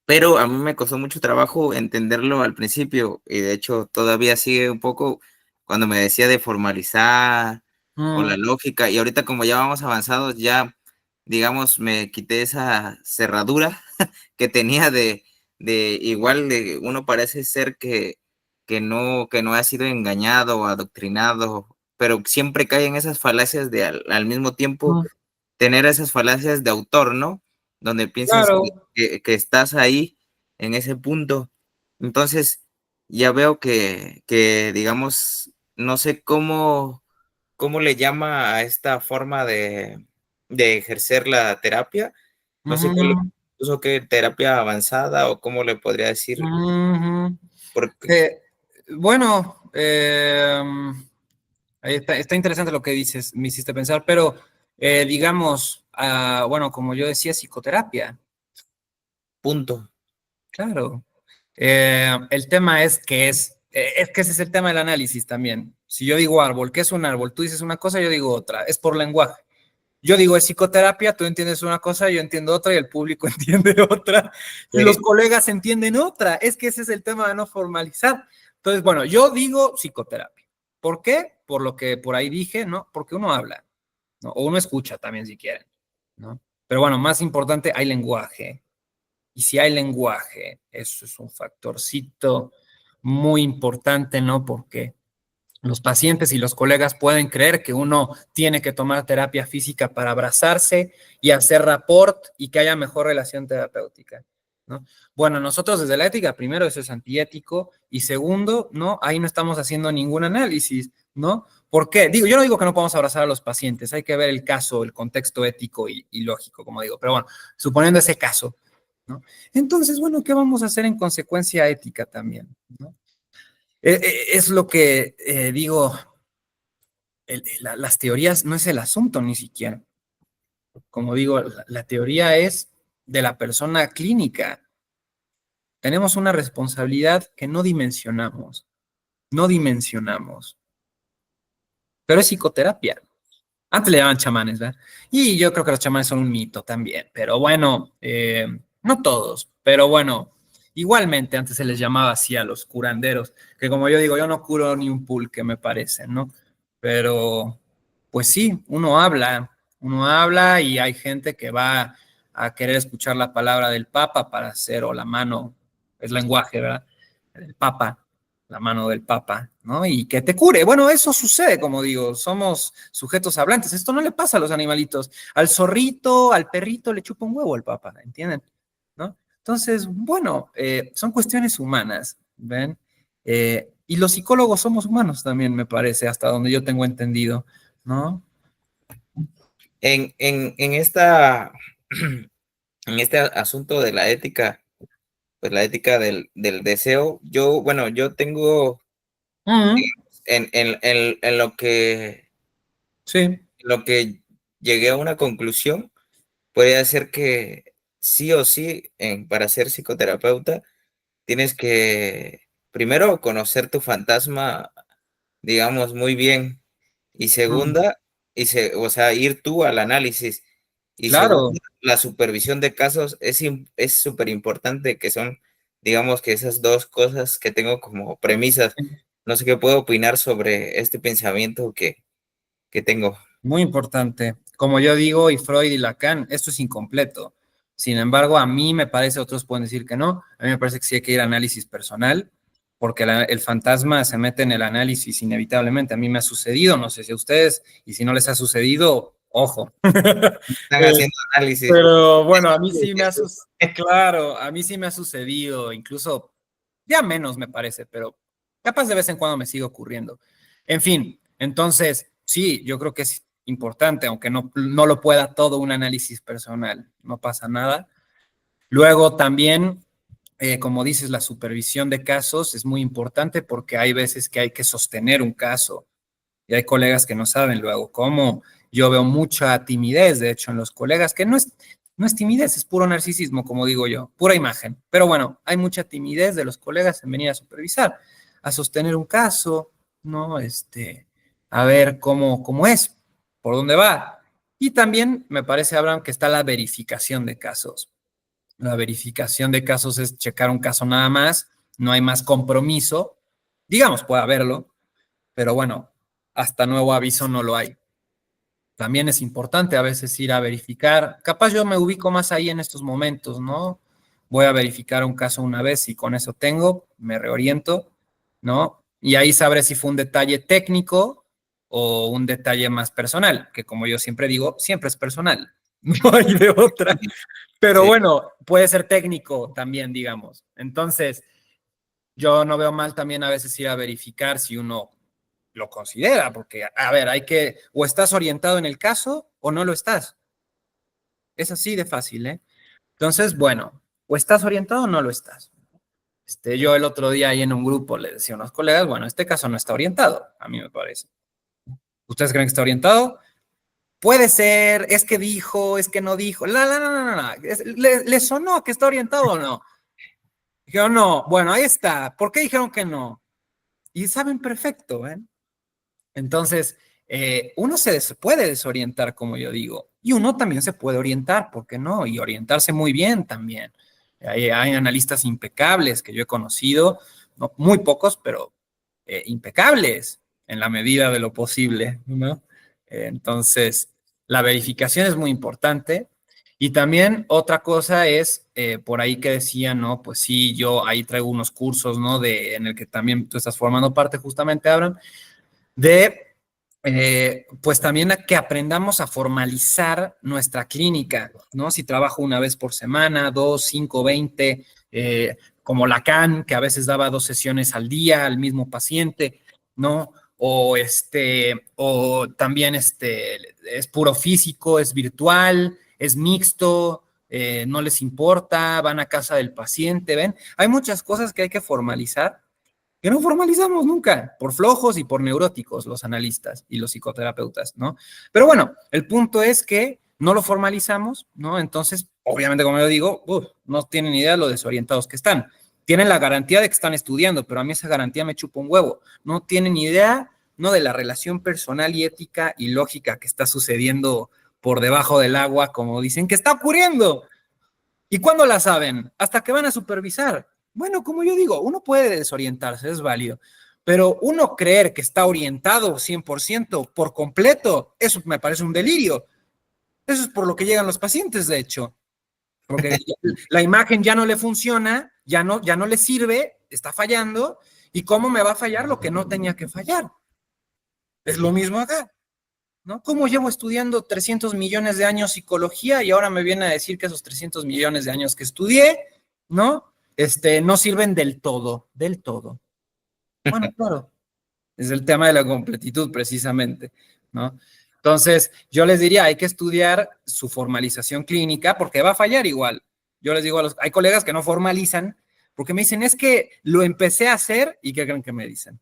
Pero a mí me costó mucho trabajo entenderlo al principio y de hecho todavía sigue un poco cuando me decía de formalizar o la
Mm,
lógica y ahorita como ya vamos avanzados ya digamos me quité esa cerradura que tenía de igual de uno parece ser que no ha sido engañado o adoctrinado, pero siempre cae en esas falacias de al mismo tiempo
mm,
tener esas falacias de autor, ¿no? Donde piensas
claro.
que estás ahí en ese punto. Entonces, ya veo digamos, no sé cómo le llama a esta forma de ejercer la terapia. No sé cuál,
Ujú,
incluso qué terapia avanzada o cómo le podría decir,
ujú.
porque
Eh, bueno, ahí está interesante lo que dices, me hiciste pensar, pero digamos, bueno, como yo decía, psicoterapia,
punto.
claro. El tema es que ese es el tema del análisis también. Si yo digo árbol, ¿qué es un árbol? Tú dices una cosa, yo digo otra, es por lenguaje. Yo digo es psicoterapia, tú entiendes una cosa, yo entiendo otra y el público entiende otra y los colegas entienden otra. Es que ese es el tema de no formalizar. Entonces, bueno, yo digo psicoterapia. ¿Por qué? Por lo que por ahí dije, ¿no? Porque uno habla, ¿no? O uno escucha también si quieren, ¿no? Pero bueno, más importante, hay lenguaje. Y si hay lenguaje, eso es un factorcito muy importante, ¿no? Porque los pacientes y los colegas pueden creer que uno tiene que tomar terapia física para abrazarse y hacer rapport y que haya mejor relación terapéutica, ¿no? Bueno, nosotros desde la ética, primero, eso es antiético y segundo, ¿no? Ahí no estamos haciendo ningún análisis, ¿no? ¿Por qué? Digo, yo no digo que no podamos abrazar a los pacientes, hay que ver el caso, el contexto ético y lógico, como digo, pero bueno, suponiendo ese caso, ¿no? Entonces, bueno, ¿qué vamos a hacer en consecuencia ética también, ¿no? Es lo que digo, las teorías no es el asunto ni siquiera. Como digo, la teoría es de la persona clínica. Tenemos una responsabilidad que no dimensionamos, no dimensionamos, pero es psicoterapia. Antes le llamaban chamanes, ¿verdad? Y yo creo que los chamanes son un mito también, pero bueno, no todos, pero bueno, igualmente antes se les llamaba así a los curanderos, que como yo digo, yo no curo ni un pulque, me parece, ¿no? Pero, pues sí, uno habla y hay gente que va a querer escuchar la palabra del Papa para hacer, o la mano, es lenguaje, ¿verdad? El Papa, la mano del Papa, ¿no? Y que te cure. Bueno, eso sucede, como digo, somos sujetos hablantes. Esto no le pasa a los animalitos. Al zorrito, al perrito le chupa un huevo el Papa, ¿entienden? ¿No? Entonces, bueno, son cuestiones humanas, ¿ven? Y los psicólogos somos humanos también, me parece, hasta donde yo tengo entendido, ¿no?
En esta, en este asunto de la ética, pues la ética del deseo, yo, bueno, yo tengo
Mm,
en
sí.
lo que llegué a una conclusión, podría ser que sí o sí, para ser psicoterapeuta, tienes que primero conocer tu fantasma, digamos, muy bien. Y
Mm,
segunda, o sea, ir tú al análisis. Y segunda,
claro.
la supervisión de casos es súper importante, que son, digamos, que esas dos cosas que tengo como premisas. No sé qué puedo opinar sobre este pensamiento que tengo.
Muy importante. Como yo digo, y Freud y Lacan, esto es incompleto. Sin embargo, a mí me parece, otros pueden decir que no, a mí me parece que sí hay que ir a análisis personal, porque el fantasma se mete en el análisis inevitablemente. A mí me ha sucedido, no sé si a ustedes, y si no les ha sucedido, ojo.
Están haciendo análisis.
Pero bueno, a mí sí me ha sucedido, claro, a mí sí me ha sucedido, incluso ya menos me parece, pero capaz de vez en cuando me sigue ocurriendo. En fin, entonces, sí, yo creo que es importante, aunque no lo pueda todo un análisis personal, no pasa nada. Luego también, como dices, la supervisión de casos es muy importante porque hay veces que hay que sostener un caso y hay colegas que no saben luego cómo. Yo veo mucha timidez, de hecho, en los colegas, que no es timidez, es puro narcisismo, como digo yo, pura imagen. Pero bueno, hay mucha timidez de los colegas en venir a supervisar, a sostener un caso, ¿no? A ver cómo es, por dónde va. Y también me parece, Abraham, que está la verificación de casos. La verificación de casos es checar un caso nada más, no hay más compromiso. Digamos, puede haberlo, pero bueno, hasta nuevo aviso no lo hay. También es importante a veces ir a verificar. Capaz yo me ubico más ahí en estos momentos, ¿no? Voy a verificar un caso una vez y con eso tengo, me reoriento, ¿no? Y ahí sabré si fue un detalle técnico o un detalle más personal, que como yo siempre digo, siempre es personal, no hay de otra. Pero
Sí.
bueno, puede ser técnico también, digamos. Entonces, yo no veo mal también a veces ir a verificar si uno lo considera, porque, a ver, o estás orientado en el caso o no lo estás. Es así de fácil, ¿eh? Entonces, bueno, o estás orientado o no lo estás. Yo el otro día ahí en un grupo le decía a unos colegas, bueno, este caso no está orientado, a mí me parece. ¿Ustedes creen que está orientado? Puede ser, es que dijo, es que no dijo. No. ¿Le sonó que está orientado o no? Dijeron, no, bueno, ahí está. ¿Por qué dijeron que no? Y saben perfecto, ¿eh? Entonces, uno se puede desorientar, como yo digo, y uno también se puede orientar, ¿por qué no? Y orientarse muy bien también. Hay analistas impecables que yo he conocido, no, muy pocos, pero impecables en la medida de lo posible, ¿no? Entonces, la verificación es muy importante. Y también otra cosa es, por ahí que decía, ¿no? Pues sí, yo ahí traigo unos cursos, ¿no? En el que también tú estás formando parte justamente, Abraham, pues también a que aprendamos a formalizar nuestra clínica, ¿no? Si trabajo una vez por semana, 2, 5, 20, como Lacan, que a veces daba 2 sesiones al día al mismo paciente, ¿no? O también es puro físico, es virtual, es mixto, no les importa, van a casa del paciente, ¿ven? Hay muchas cosas que hay que formalizar que no formalizamos nunca, por flojos y por neuróticos los analistas y los psicoterapeutas, ¿no? Pero bueno, el punto es que no lo formalizamos, ¿no? Entonces, obviamente, como yo digo, no tienen idea de lo desorientados que están. Tienen la garantía de que están estudiando, pero a mí esa garantía me chupa un huevo. No tienen idea, ¿no? De la relación personal y ética y lógica que está sucediendo por debajo del agua, como dicen que está ocurriendo. ¿Y cuándo la saben? Hasta que van a supervisar. Bueno, como yo digo, uno puede desorientarse, es válido, pero uno creer que está orientado 100% por completo, eso me parece un delirio. Eso es por lo que llegan los pacientes, de hecho, porque la imagen ya no le funciona, ya no le sirve, está fallando, ¿y cómo me va a fallar lo que no tenía que fallar? Es lo mismo acá. ¿No? ¿Cómo llevo estudiando 300 millones de años psicología y ahora me viene a decir que esos 300 millones de años que estudié, ¿no? No sirven del todo, del todo. Bueno, claro, es el tema de la completitud precisamente, ¿no? Entonces, yo les diría, hay que estudiar su formalización clínica porque va a fallar igual. Yo les digo hay colegas que no formalizan porque me dicen, es que lo empecé a hacer y ¿qué creen que me dicen?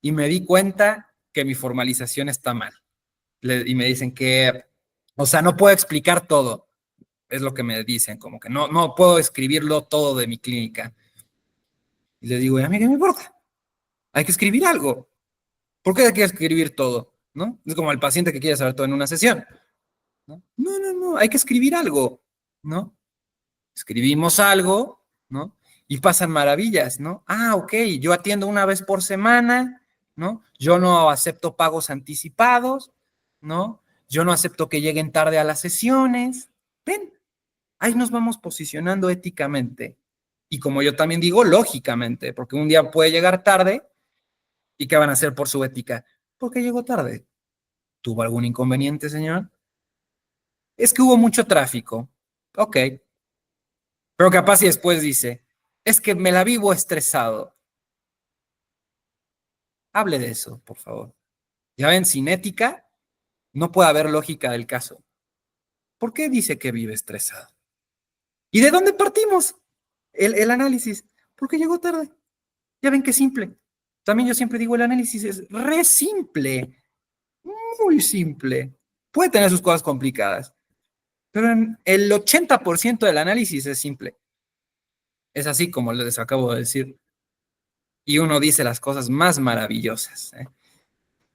Y me di cuenta que mi formalización está mal y me dicen que, o sea, no puedo explicar todo, es lo que me dicen, como que no puedo escribirlo todo de mi clínica. Y le digo, a mí qué me importa, hay que escribir algo. ¿Por qué hay que escribir todo? ¿No? Es como el paciente que quiere saber todo en una sesión. No, hay que escribir algo, ¿no? Escribimos algo, ¿no? Y pasan maravillas, ¿no? Ah, ok, yo atiendo una vez por semana, ¿no? Yo no acepto pagos anticipados, ¿no? Yo no acepto que lleguen tarde a las sesiones. Ven, ahí nos vamos posicionando éticamente. Y como yo también digo, lógicamente, porque un día puede llegar tarde y ¿qué van a hacer por su ética? ¿Por qué llegó tarde? ¿Tuvo algún inconveniente, señor? Es que hubo mucho tráfico. Ok, pero capaz y después dice, es que me la vivo estresado. Hable de eso, por favor. Ya ven, sin ética no puede haber lógica del caso. ¿Por qué dice que vive estresado? ¿Y de dónde partimos? El análisis. ¿Por qué llegó tarde? Ya ven qué simple. También yo siempre digo, el análisis es re simple, muy simple. Puede tener sus cosas complicadas, pero en el 80% del análisis es simple. Es así como les acabo de decir. Y uno dice las cosas más maravillosas, ¿eh?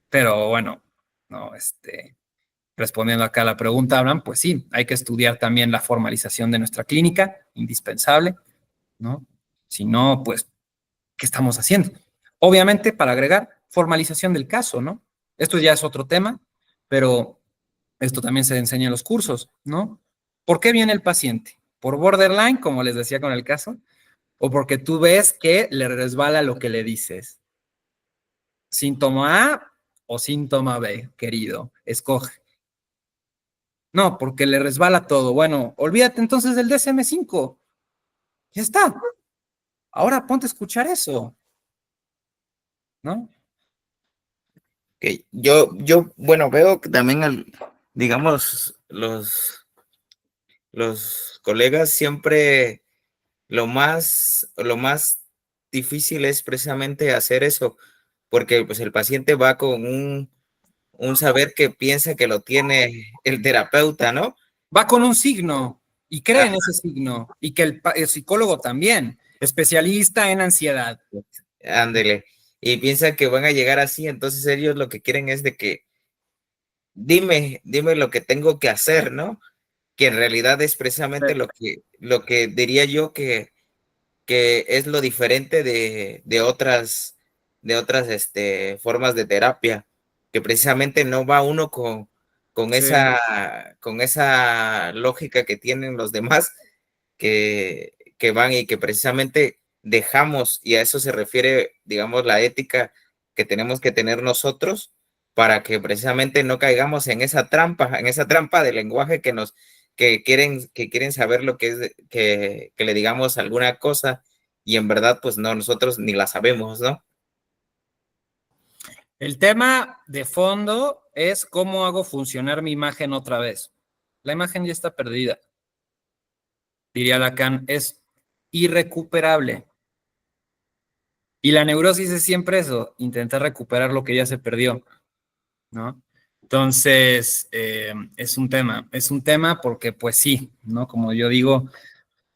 Pero bueno, no, respondiendo acá a la pregunta, Abraham, pues sí, hay que estudiar también la formalización de nuestra clínica, indispensable, ¿no? Si no, pues, ¿qué estamos haciendo? Obviamente, para agregar, formalización del caso, ¿no? Esto ya es otro tema, pero esto también se enseña en los cursos, ¿no? ¿Por qué viene el paciente? ¿Por borderline, como les decía con el caso? ¿O porque tú ves que le resbala lo que le dices? ¿Síntoma A o síntoma B, querido? Escoge. No, porque le resbala todo. Bueno, olvídate entonces del DSM-5. Ya está. Ahora ponte a escuchar eso, ¿no?
Que bueno, veo que también, digamos, los colegas siempre lo más difícil es precisamente hacer eso, porque pues el paciente va con un saber que piensa que lo tiene el terapeuta, ¿no?
Va con un signo y cree
Ah,
en ese signo y que el psicólogo también, especialista en ansiedad.
ándele. Y piensa que van a llegar así, entonces ellos lo que quieren es de que dime lo que tengo que hacer, ¿no? Que en realidad es precisamente lo que diría yo que es lo diferente de otras formas de terapia, que precisamente no va uno con
Sí,
esa lógica que tienen los demás, que van y que precisamente dejamos, y a eso se refiere, digamos, la ética que tenemos que tener nosotros para que precisamente no caigamos en esa trampa de lenguaje que quieren saber lo que es, que le digamos alguna cosa y en verdad pues no, nosotros ni la sabemos, ¿no?
el tema de fondo es cómo hago funcionar mi imagen otra vez. La imagen ya está perdida. Diría Lacan, es irrecuperable. Y la neurosis es siempre eso, intentar recuperar lo que ya se perdió, ¿no? Entonces, es un tema porque pues sí, ¿no? Como yo digo,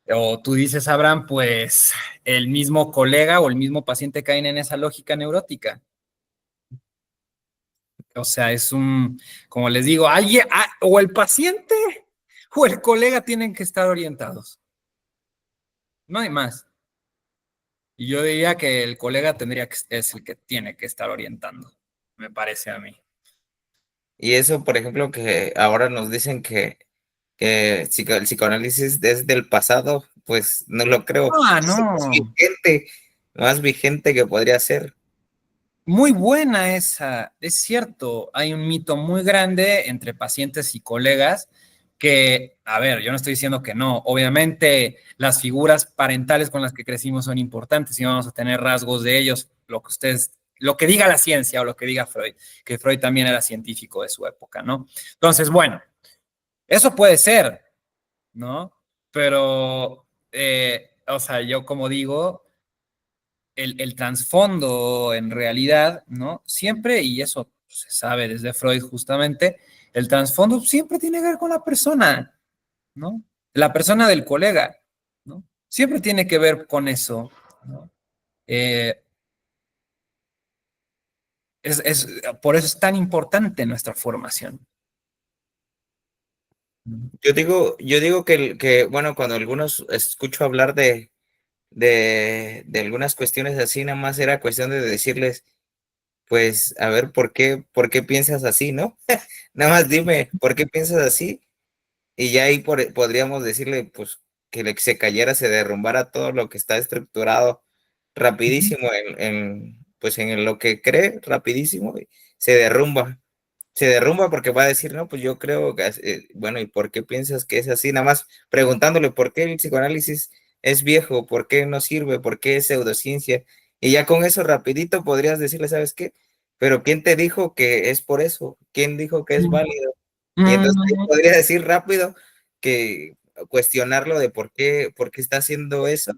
o tú dices, Abraham, pues el mismo colega o el mismo paciente caen en esa lógica neurótica. O sea, como les digo, alguien, o el paciente o el colega tienen que estar orientados. No hay más. Y yo diría que el colega es el que tiene que estar orientando, me parece a mí.
Y eso, por ejemplo, que ahora nos dicen que el psicoanálisis desde el pasado, pues no lo creo.
Ah,
Es
no.
más vigente que podría ser.
Muy buena esa. Es cierto, hay un mito muy grande entre pacientes y colegas que, a ver, yo no estoy diciendo que no. Obviamente, las figuras parentales con las que crecimos son importantes y vamos a tener rasgos de ellos, lo que diga la ciencia o lo que diga Freud, que Freud también era científico de su época, ¿no? Entonces, bueno, eso puede ser, ¿no? Pero, o sea, yo como digo, el trasfondo en realidad, ¿no? Siempre, y eso se sabe desde Freud justamente, el trasfondo siempre tiene que ver con la persona, ¿no? La persona del colega, ¿no? Siempre tiene que ver con eso, ¿no? Eh, por eso es tan importante nuestra formación.
Yo digo que bueno, cuando algunos escucho hablar de algunas cuestiones así, nada más era cuestión de decirles, pues, a ver, por qué piensas así, no? Nada más dime, ¿por qué piensas así? Y ya ahí podríamos decirle, pues, que se cayera, se derrumbara todo lo que está estructurado
Ujú.
rapidísimo pues, en lo que cree, rapidísimo, y se derrumba. Se derrumba porque va a decir, no, pues yo creo que, bueno, ¿y por qué piensas que es así? Nada más preguntándole por qué el psicoanálisis es viejo, por qué no sirve, por qué es pseudociencia. Y ya con eso rapidito podrías decirle, ¿sabes qué? Pero ¿quién te dijo que es por eso? ¿Quién dijo que es válido? Y entonces ahí
Mm,
podría decir rápido que cuestionarlo de por qué está haciendo eso.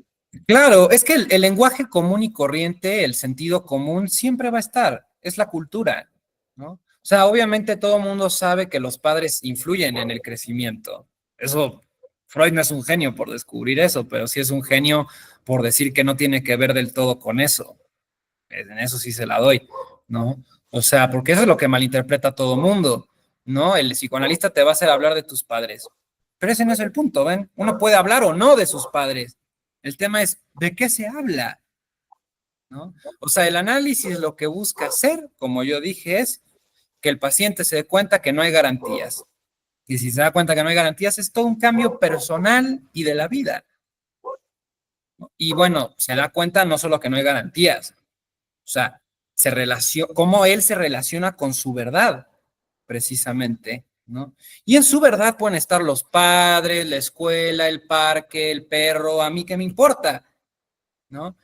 claro, es que el lenguaje común y corriente, el sentido común, siempre va a estar, es la cultura, ¿no? O sea, obviamente todo el mundo sabe que los padres influyen en el crecimiento. Eso, Freud no es un genio por descubrir eso, pero sí es un genio por decir que no tiene que ver del todo con eso. En eso sí se la doy, ¿no? O sea, porque eso es lo que malinterpreta todo el mundo, ¿no? El psicoanalista te va a hacer hablar de tus padres, pero ese no es el punto, ¿ven? Uno puede hablar o no de sus padres. El tema es, ¿de qué se habla? ¿No? O sea, el análisis lo que busca hacer, como yo dije, es que el paciente se dé cuenta que no hay garantías. Y si se da cuenta que no hay garantías, es todo un cambio personal y de la vida, ¿no? Y bueno, se da cuenta no solo que no hay garantías, o sea, cómo él se relaciona con su verdad, precisamente, ¿no? Y en su verdad pueden estar los padres, la escuela, el parque, el perro, a mí qué me importa, ¿no?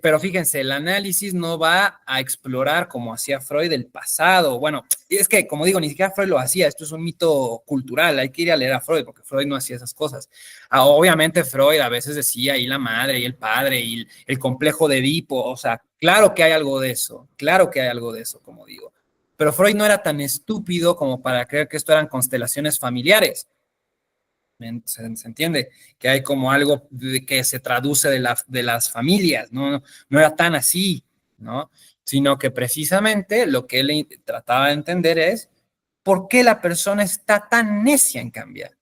Pero fíjense, el análisis no va a explorar como hacía Freud el pasado. Bueno, es que, como digo, ni siquiera Freud lo hacía, esto es un mito cultural, hay que ir a leer a Freud, porque Freud no hacía esas cosas. Obviamente Freud a veces decía, y la madre, y el padre, y el complejo de Edipo, o sea, claro que hay algo de eso, claro que hay algo de eso, como digo. Pero Freud no era tan estúpido como para creer que esto eran constelaciones familiares. Se entiende que hay como algo que se traduce de las familias, ¿no? No era tan así, ¿no? Sino que precisamente lo que él trataba de entender es por qué la persona está tan necia en cambiar.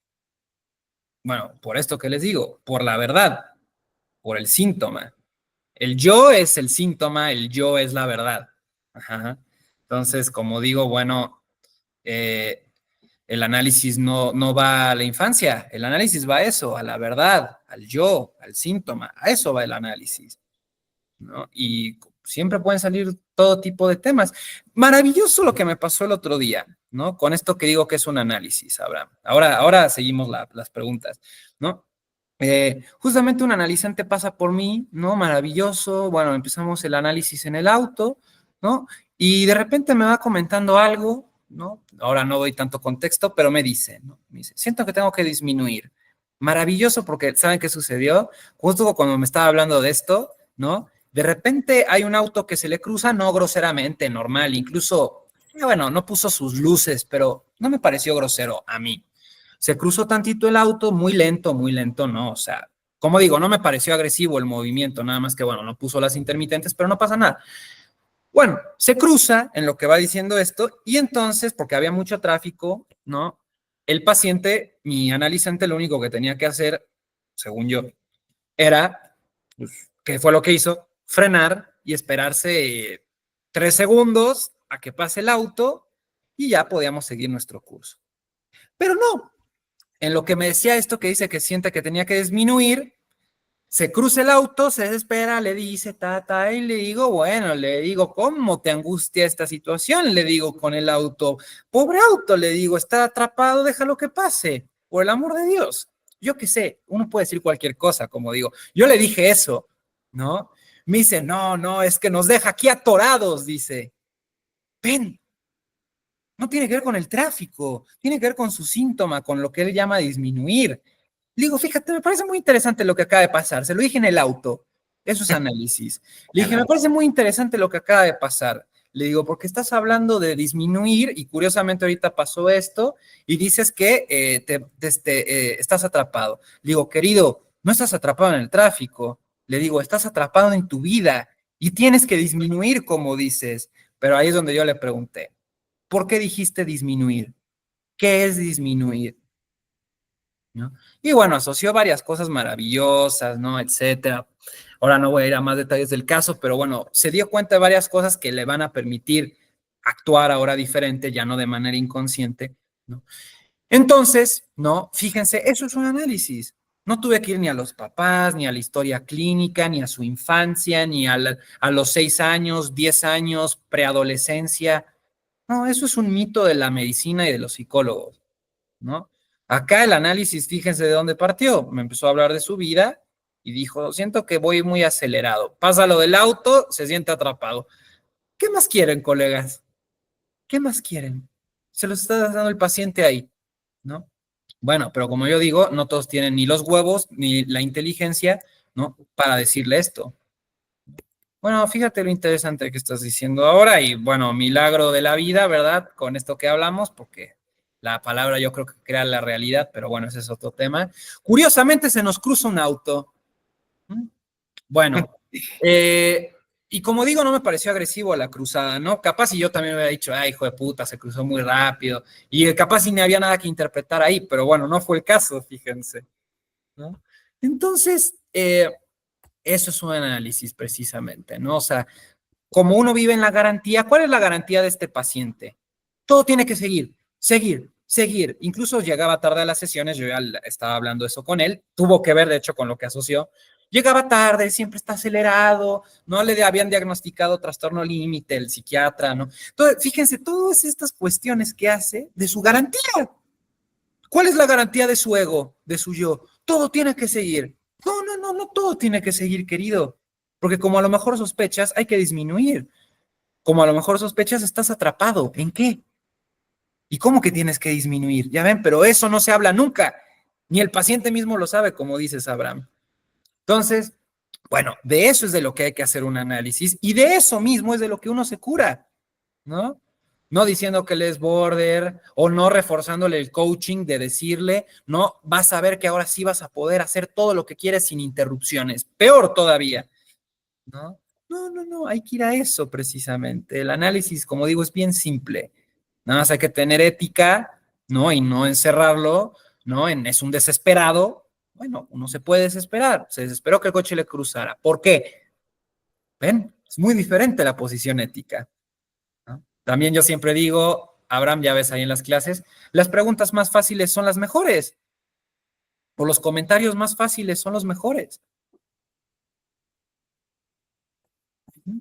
Bueno, por esto que les digo, por la verdad, por el síntoma. El yo es el síntoma, el yo es la verdad. Ajá. Entonces, como digo, bueno, eh, el análisis no va a la infancia, el análisis va a eso, a la verdad, al yo, al síntoma, a eso va el análisis, ¿no? Y siempre pueden salir todo tipo de temas. Maravilloso lo que me pasó el otro día, ¿no? Con esto que digo que es un análisis, Abraham. Ahora seguimos las preguntas, ¿no? Justamente un analizante pasa por mí, ¿no? Maravilloso. Bueno, empezamos el análisis en el auto, ¿no? Y de repente me va comentando algo, ¿no? Ahora no doy tanto contexto, pero me dice, ¿no? Me dice, siento que tengo que disminuir. Maravilloso porque, ¿saben qué sucedió? Justo cuando me estaba hablando de esto, ¿no? De repente hay un auto que se le cruza, no groseramente, normal, incluso, bueno, no puso sus luces, pero no me pareció grosero a mí. Se cruzó tantito el auto, muy lento, ¿no? O sea, como digo, no me pareció agresivo el movimiento, nada más que, bueno, no puso las intermitentes, pero no pasa nada. Bueno, se cruza en lo que va diciendo esto y entonces, porque había mucho tráfico, ¿no? El paciente, mi analizante, lo único que tenía que hacer, según yo, era, pues, ¿qué fue lo que hizo? Frenar y esperarse 3 segundos a que pase el auto y ya podíamos seguir nuestro curso. Pero no, en lo que me decía esto que dice que siente que tenía que disminuir, se cruza el auto, se desespera, le dice, tata, y le digo, bueno, le digo, ¿cómo te angustia esta situación? Le digo con el auto, pobre auto, le digo, está atrapado, déjalo que pase, por el amor de Dios. Yo qué sé, uno puede decir cualquier cosa, como digo. Yo le dije eso, ¿no? Me dice, no, es que nos deja aquí atorados, dice. Ven, no tiene que ver con el tráfico, tiene que ver con su síntoma, con lo que él llama disminuir. Le digo, fíjate, me parece muy interesante lo que acaba de pasar. Se lo dije en el auto. Eso es análisis. Le dije, me parece muy interesante lo que acaba de pasar. Le digo, porque estás hablando de disminuir y curiosamente ahorita pasó esto y dices que estás atrapado. Le digo, querido, no estás atrapado en el tráfico. Le digo, estás atrapado en tu vida y tienes que disminuir como dices. Pero ahí es donde yo le pregunté, ¿por qué dijiste disminuir? ¿Qué es disminuir? ¿no? Y bueno, asoció varias cosas maravillosas, ¿no? Etcétera. Ahora no voy a ir a más detalles del caso, pero bueno, se dio cuenta de varias cosas que le van a permitir actuar ahora diferente, ya no de manera inconsciente, ¿no? Entonces, no, fíjense, eso es un análisis. No tuve que ir ni a los papás, ni a la historia clínica, ni a su infancia, ni a los 6 años, 10 años, preadolescencia. No, eso es un mito de la medicina y de los psicólogos, ¿no? Acá el análisis, fíjense de dónde partió. Me empezó a hablar de su vida y dijo, siento que voy muy acelerado. Pasa lo del auto, se siente atrapado. ¿Qué más quieren, colegas? ¿Qué más quieren? Se los está dando el paciente ahí, ¿no? Bueno, pero como yo digo, no todos tienen ni los huevos ni la inteligencia, ¿no? Para decirle esto. Bueno, fíjate lo interesante que estás diciendo ahora y bueno, milagro de la vida, ¿verdad? Con esto que hablamos, porque la palabra yo creo que crea la realidad, pero bueno, ese es otro tema. Curiosamente se nos cruza un auto. ¿Mm? Bueno, y como digo, no me pareció agresivo a la cruzada, ¿no? Capaz si yo también hubiera dicho, ay, hijo de puta, se cruzó muy rápido, y capaz si no había nada que interpretar ahí, pero bueno, no fue el caso, fíjense, ¿no? Entonces, eso es un análisis precisamente, ¿no? O sea, como uno vive en la garantía, ¿cuál es la garantía de este paciente? Todo tiene que seguir, seguir, seguir. Incluso llegaba tarde a las sesiones, yo ya estaba hablando eso con él, tuvo que ver de hecho con lo que asoció. Llegaba tarde, siempre está acelerado, no le habían diagnosticado trastorno límite el psiquiatra, ¿no? Entonces, fíjense, todas estas cuestiones que hace de su garantía. ¿Cuál es la garantía de su ego, de su yo? Todo tiene que seguir. No, no, no, no todo tiene que seguir, querido. Porque como a lo mejor sospechas, hay que disminuir. Como a lo mejor sospechas, estás atrapado. ¿En qué? ¿Y cómo que tienes que disminuir? Ya ven, pero eso no se habla nunca. Ni el paciente mismo lo sabe, como dices, Abraham. Entonces, bueno, de eso es de lo que hay que hacer un análisis y de eso mismo es de lo que uno se cura, ¿no? No diciendo que él es border o no reforzándole el coaching de decirle, no, vas a ver que ahora sí vas a poder hacer todo lo que quieres sin interrupciones. Peor todavía, ¿no? No, no, no, hay que ir a eso precisamente. El análisis, como digo, es bien simple. Nada más hay que tener ética, ¿no? Y no encerrarlo, ¿no? Es un desesperado. Bueno, uno se puede desesperar. Se desesperó que el coche le cruzara. ¿Por qué? ¿Ven? Es muy diferente la posición ética, ¿no? También yo siempre digo, Abraham, ya ves ahí en las clases, las preguntas más fáciles son las mejores. O los comentarios más fáciles son los mejores.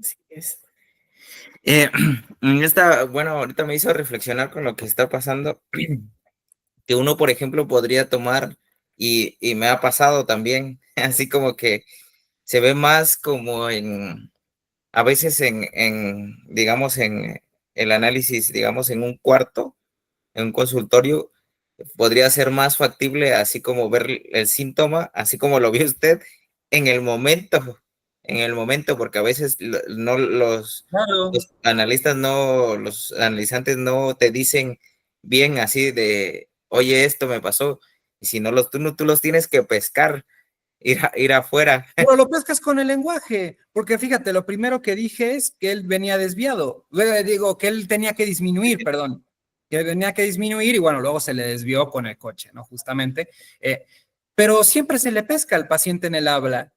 Así es. Bueno, ahorita me hizo reflexionar con lo que está pasando, que uno, por ejemplo, podría tomar, y me ha pasado también, así como que se ve más como a veces digamos, en el análisis, digamos, en un cuarto, en un consultorio, podría ser más factible, así como ver el síntoma, así como lo vio usted, en el momento, en el momento, porque a veces no
Claro.
los analizantes no te dicen bien así de, oye, esto me pasó, y si no tú los tienes que pescar, ir afuera.
Pero lo pescas con el lenguaje, porque fíjate, lo primero que dije es que él venía desviado. Luego digo que él tenía que disminuir, perdón, que venía que disminuir y bueno, luego se le desvió con el coche, ¿no? Justamente. Pero siempre se le pesca al paciente en el habla,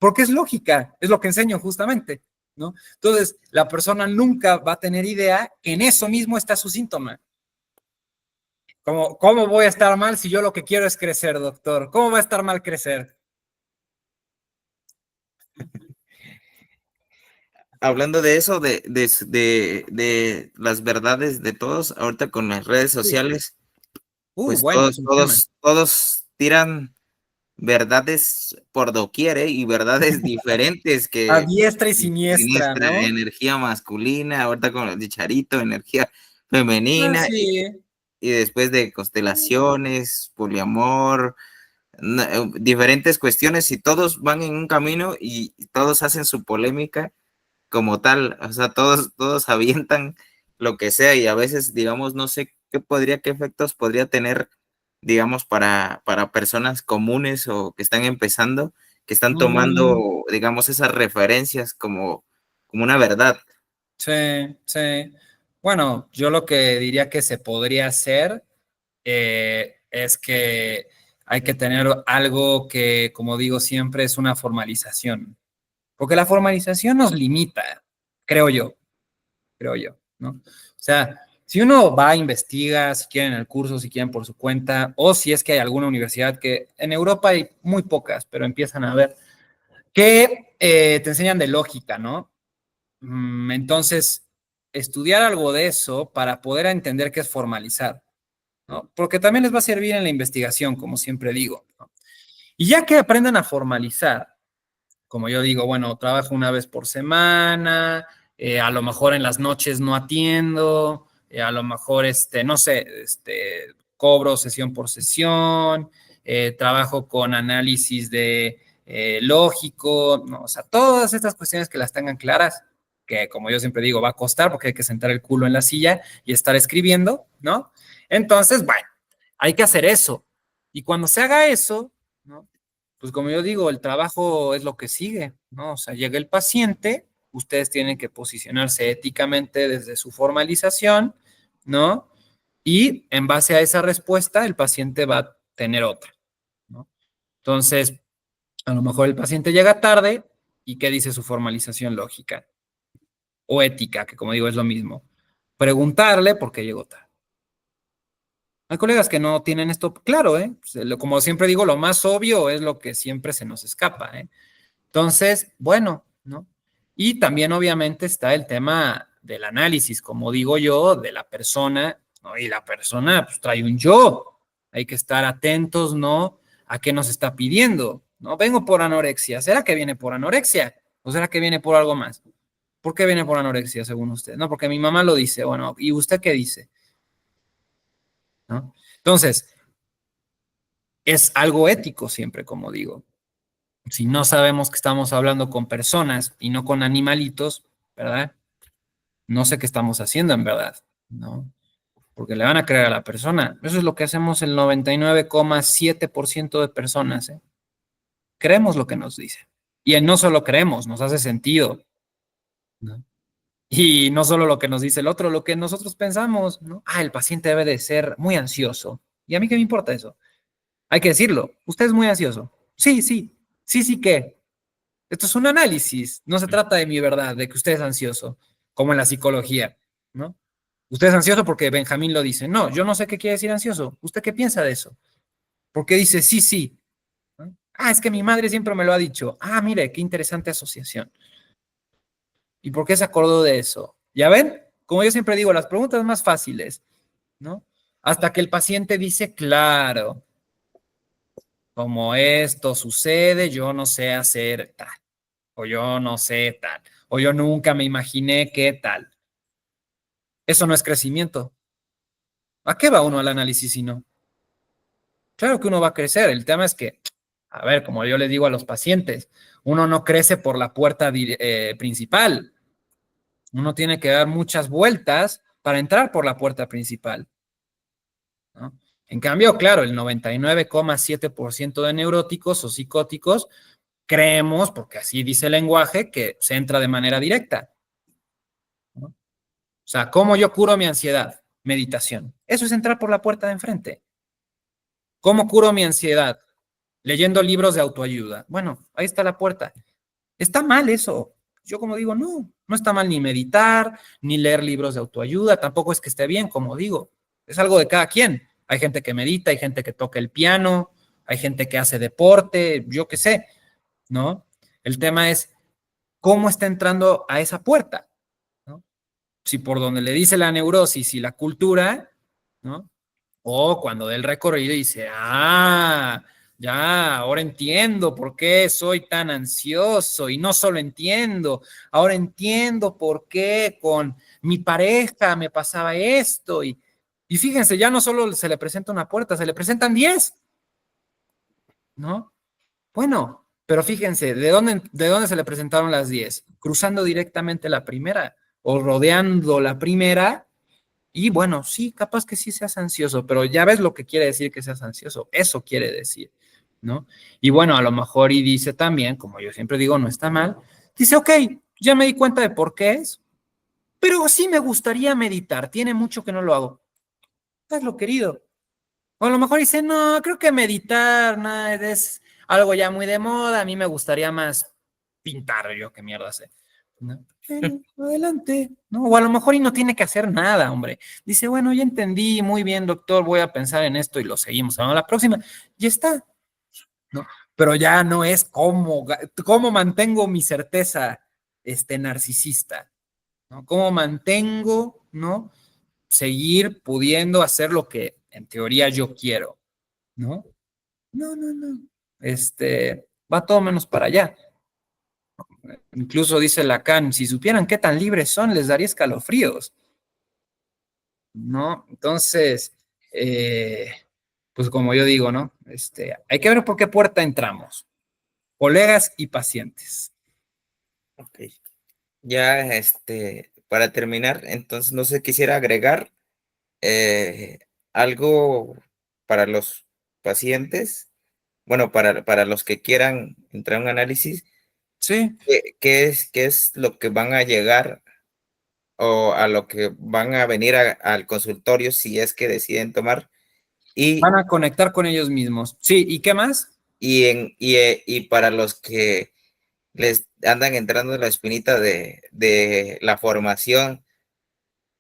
porque es lógica, es lo que enseño justamente, ¿no? Entonces, la persona nunca va a tener idea que en eso mismo está su síntoma. ¿Cómo voy a estar mal si yo lo que quiero es crecer, doctor? ¿Cómo va a estar mal crecer?
Hablando de eso, de las verdades de todos, ahorita con las redes sociales, pues
Bueno, es un tema.
todos tiran verdades por doquier, ¿eh? Y verdades diferentes
A
que
diestra y siniestra,
siniestra,
¿no?
energía masculina, ahorita con el Dicharito, energía
Ah,
femenina,
sí.
y después de constelaciones, poliamor, diferentes cuestiones, y todos van en un camino y todos hacen su polémica como tal, o sea, todos avientan lo que sea y a veces, digamos, no sé qué efectos podría tener, digamos, para personas comunes o que están empezando, que están
Mm,
tomando, digamos, esas referencias como una verdad.
sí, sí. Bueno, yo lo que diría que se podría hacer es que hay que tener algo que, como digo siempre, es una formalización. Porque la formalización nos limita, creo yo, ¿no? O sea, si uno va, investiga, si quieren el curso, si quieren por su cuenta, o si es que hay alguna universidad que en Europa hay muy pocas, pero empiezan a ver, que te enseñan de lógica, ¿no? Entonces, estudiar algo de eso para poder entender qué es formalizar, ¿no? Porque también les va a servir en la investigación, como siempre digo, ¿no? Y ya que aprendan a formalizar, como yo digo, bueno, trabajo una vez por semana, a lo mejor en las noches no atiendo, a lo mejor, no sé, cobro sesión por sesión, trabajo con análisis de lógico, no, o sea, todas estas cuestiones que las tengan claras, que como yo siempre digo, va a costar porque hay que sentar el culo en la silla y estar escribiendo, ¿no? Entonces, bueno, hay que hacer eso. Y cuando se haga eso, ¿no? Pues como yo digo, el trabajo es lo que sigue, ¿no? O sea, llega el paciente, ustedes tienen que posicionarse éticamente desde su formalización, ¿no? Y en base a esa respuesta, el paciente va a tener otra, ¿no? Entonces, a lo mejor el paciente llega tarde y ¿qué dice su formalización lógica? O ética, que como digo es lo mismo. Preguntarle por qué llegó tarde. Hay colegas que no tienen esto claro, ¿eh? Como siempre digo, lo más obvio es lo que siempre se nos escapa, ¿eh? Entonces, bueno, ¿no? Y también obviamente está el tema del análisis, como digo yo, de la persona, ¿no? Y la persona pues, trae un yo. Hay que estar atentos, ¿no? A qué nos está pidiendo, ¿no? Vengo por anorexia. ¿Será que viene por anorexia? ¿O será que viene por algo más? ¿Por qué viene por anorexia, según usted? No, porque mi mamá lo dice. Bueno, ¿y usted qué dice? ¿No? Entonces, es algo ético siempre, como digo. Si no sabemos que estamos hablando con personas y no con animalitos, ¿verdad? No sé qué estamos haciendo en verdad, ¿no? Porque le van a creer a la persona. Eso es lo que hacemos el 99,7% de personas, ¿eh? Creemos lo que nos dice. Y no solo creemos, nos hace sentido, ¿no? Y no solo lo que nos dice el otro, lo que nosotros pensamos, ¿no? Ah, el paciente debe de ser muy ansioso. ¿Y a mí qué me importa eso? Hay que decirlo. Usted es muy ansioso. Sí, sí. Sí, sí, ¿qué? Esto es un análisis, no se trata de mi verdad, de que usted es ansioso, como en la psicología, ¿no? Usted es ansioso porque Benjamín lo dice. No, yo no sé qué quiere decir ansioso. ¿Usted qué piensa de eso? ¿Por qué dice sí, sí? ¿No? Ah, es que mi madre siempre me lo ha dicho. Ah, mire, qué interesante asociación. ¿Y por qué se acordó de eso? ¿Ya ven? Como yo siempre digo, las preguntas más fáciles, ¿no? Hasta que el paciente dice, claro, como esto sucede, yo no sé hacer tal, o yo no sé tal, o yo nunca me imaginé qué tal. Eso no es crecimiento. ¿A qué va uno al análisis si no? Claro que uno va a crecer. El tema es que, a ver, como yo le digo a los pacientes, uno no crece por la puerta principal. Uno tiene que dar muchas vueltas para entrar por la puerta principal, ¿no? En cambio, claro, el 99,7% de neuróticos o psicóticos creemos, porque así dice el lenguaje, que se entra de manera directa, ¿no? O sea, ¿cómo yo curo mi ansiedad? Meditación. Eso es entrar por la puerta de enfrente. ¿Cómo curo mi ansiedad? Leyendo libros de autoayuda. Bueno, ahí está la puerta. ¿Está mal eso? Yo como digo, no, no está mal ni meditar, ni leer libros de autoayuda, tampoco es que esté bien, como digo. Es algo de cada quien. Hay gente que medita, hay gente que toca el piano, hay gente que hace deporte, yo qué sé, ¿no? El tema es cómo está entrando a esa puerta, ¿no? Si por donde le dice la neurosis y la cultura, ¿no? O cuando dé el recorrido y dice, ah, ya, ahora entiendo por qué soy tan ansioso y no solo entiendo, ahora entiendo por qué con mi pareja me pasaba esto y fíjense, ya no solo se le presenta una puerta, se le presentan 10, ¿no? Bueno, pero fíjense, ¿de dónde se le presentaron las 10? Cruzando directamente la primera o rodeando la primera. Y bueno, sí, capaz que sí seas ansioso, pero ya ves lo que quiere decir que seas ansioso. Eso quiere decir, ¿no? Y bueno, a lo mejor y dice también, como yo siempre digo, no está mal. Dice, ok, ya me di cuenta de por qué es, pero sí me gustaría meditar. Tiene mucho que no lo hago. Hazlo, querido. O a lo mejor dice, no, creo que meditar, no, es algo ya muy de moda, a mí me gustaría más pintar, yo qué mierda sé. ¿No? Bueno, adelante, ¿no? O a lo mejor y no tiene que hacer nada, hombre. Dice, bueno, ya entendí, muy bien, doctor, voy a pensar en esto y lo seguimos. Vamos a la próxima. Ya está, ¿no? Pero ya no es cómo mantengo mi certeza narcisista, ¿no? ¿Cómo mantengo, ¿no? Seguir pudiendo hacer lo que en teoría yo quiero, ¿no? No, no, no. Va todo menos para allá. Incluso dice Lacan, si supieran qué tan libres son, les daría escalofríos, ¿no? Entonces, pues como yo digo, ¿no? Hay que ver por qué puerta entramos, colegas y pacientes.
Ok. Ya, para terminar, entonces no sé, quisiera agregar eh, algo para los pacientes, bueno, para los que quieran entrar a un análisis,
Sí,
qué es lo que van a llegar o a lo que van a venir al consultorio si es que deciden tomar
van
y,
a conectar con ellos mismos. Sí, ¿y qué más?
y para los que les andan entrando la espinita de la formación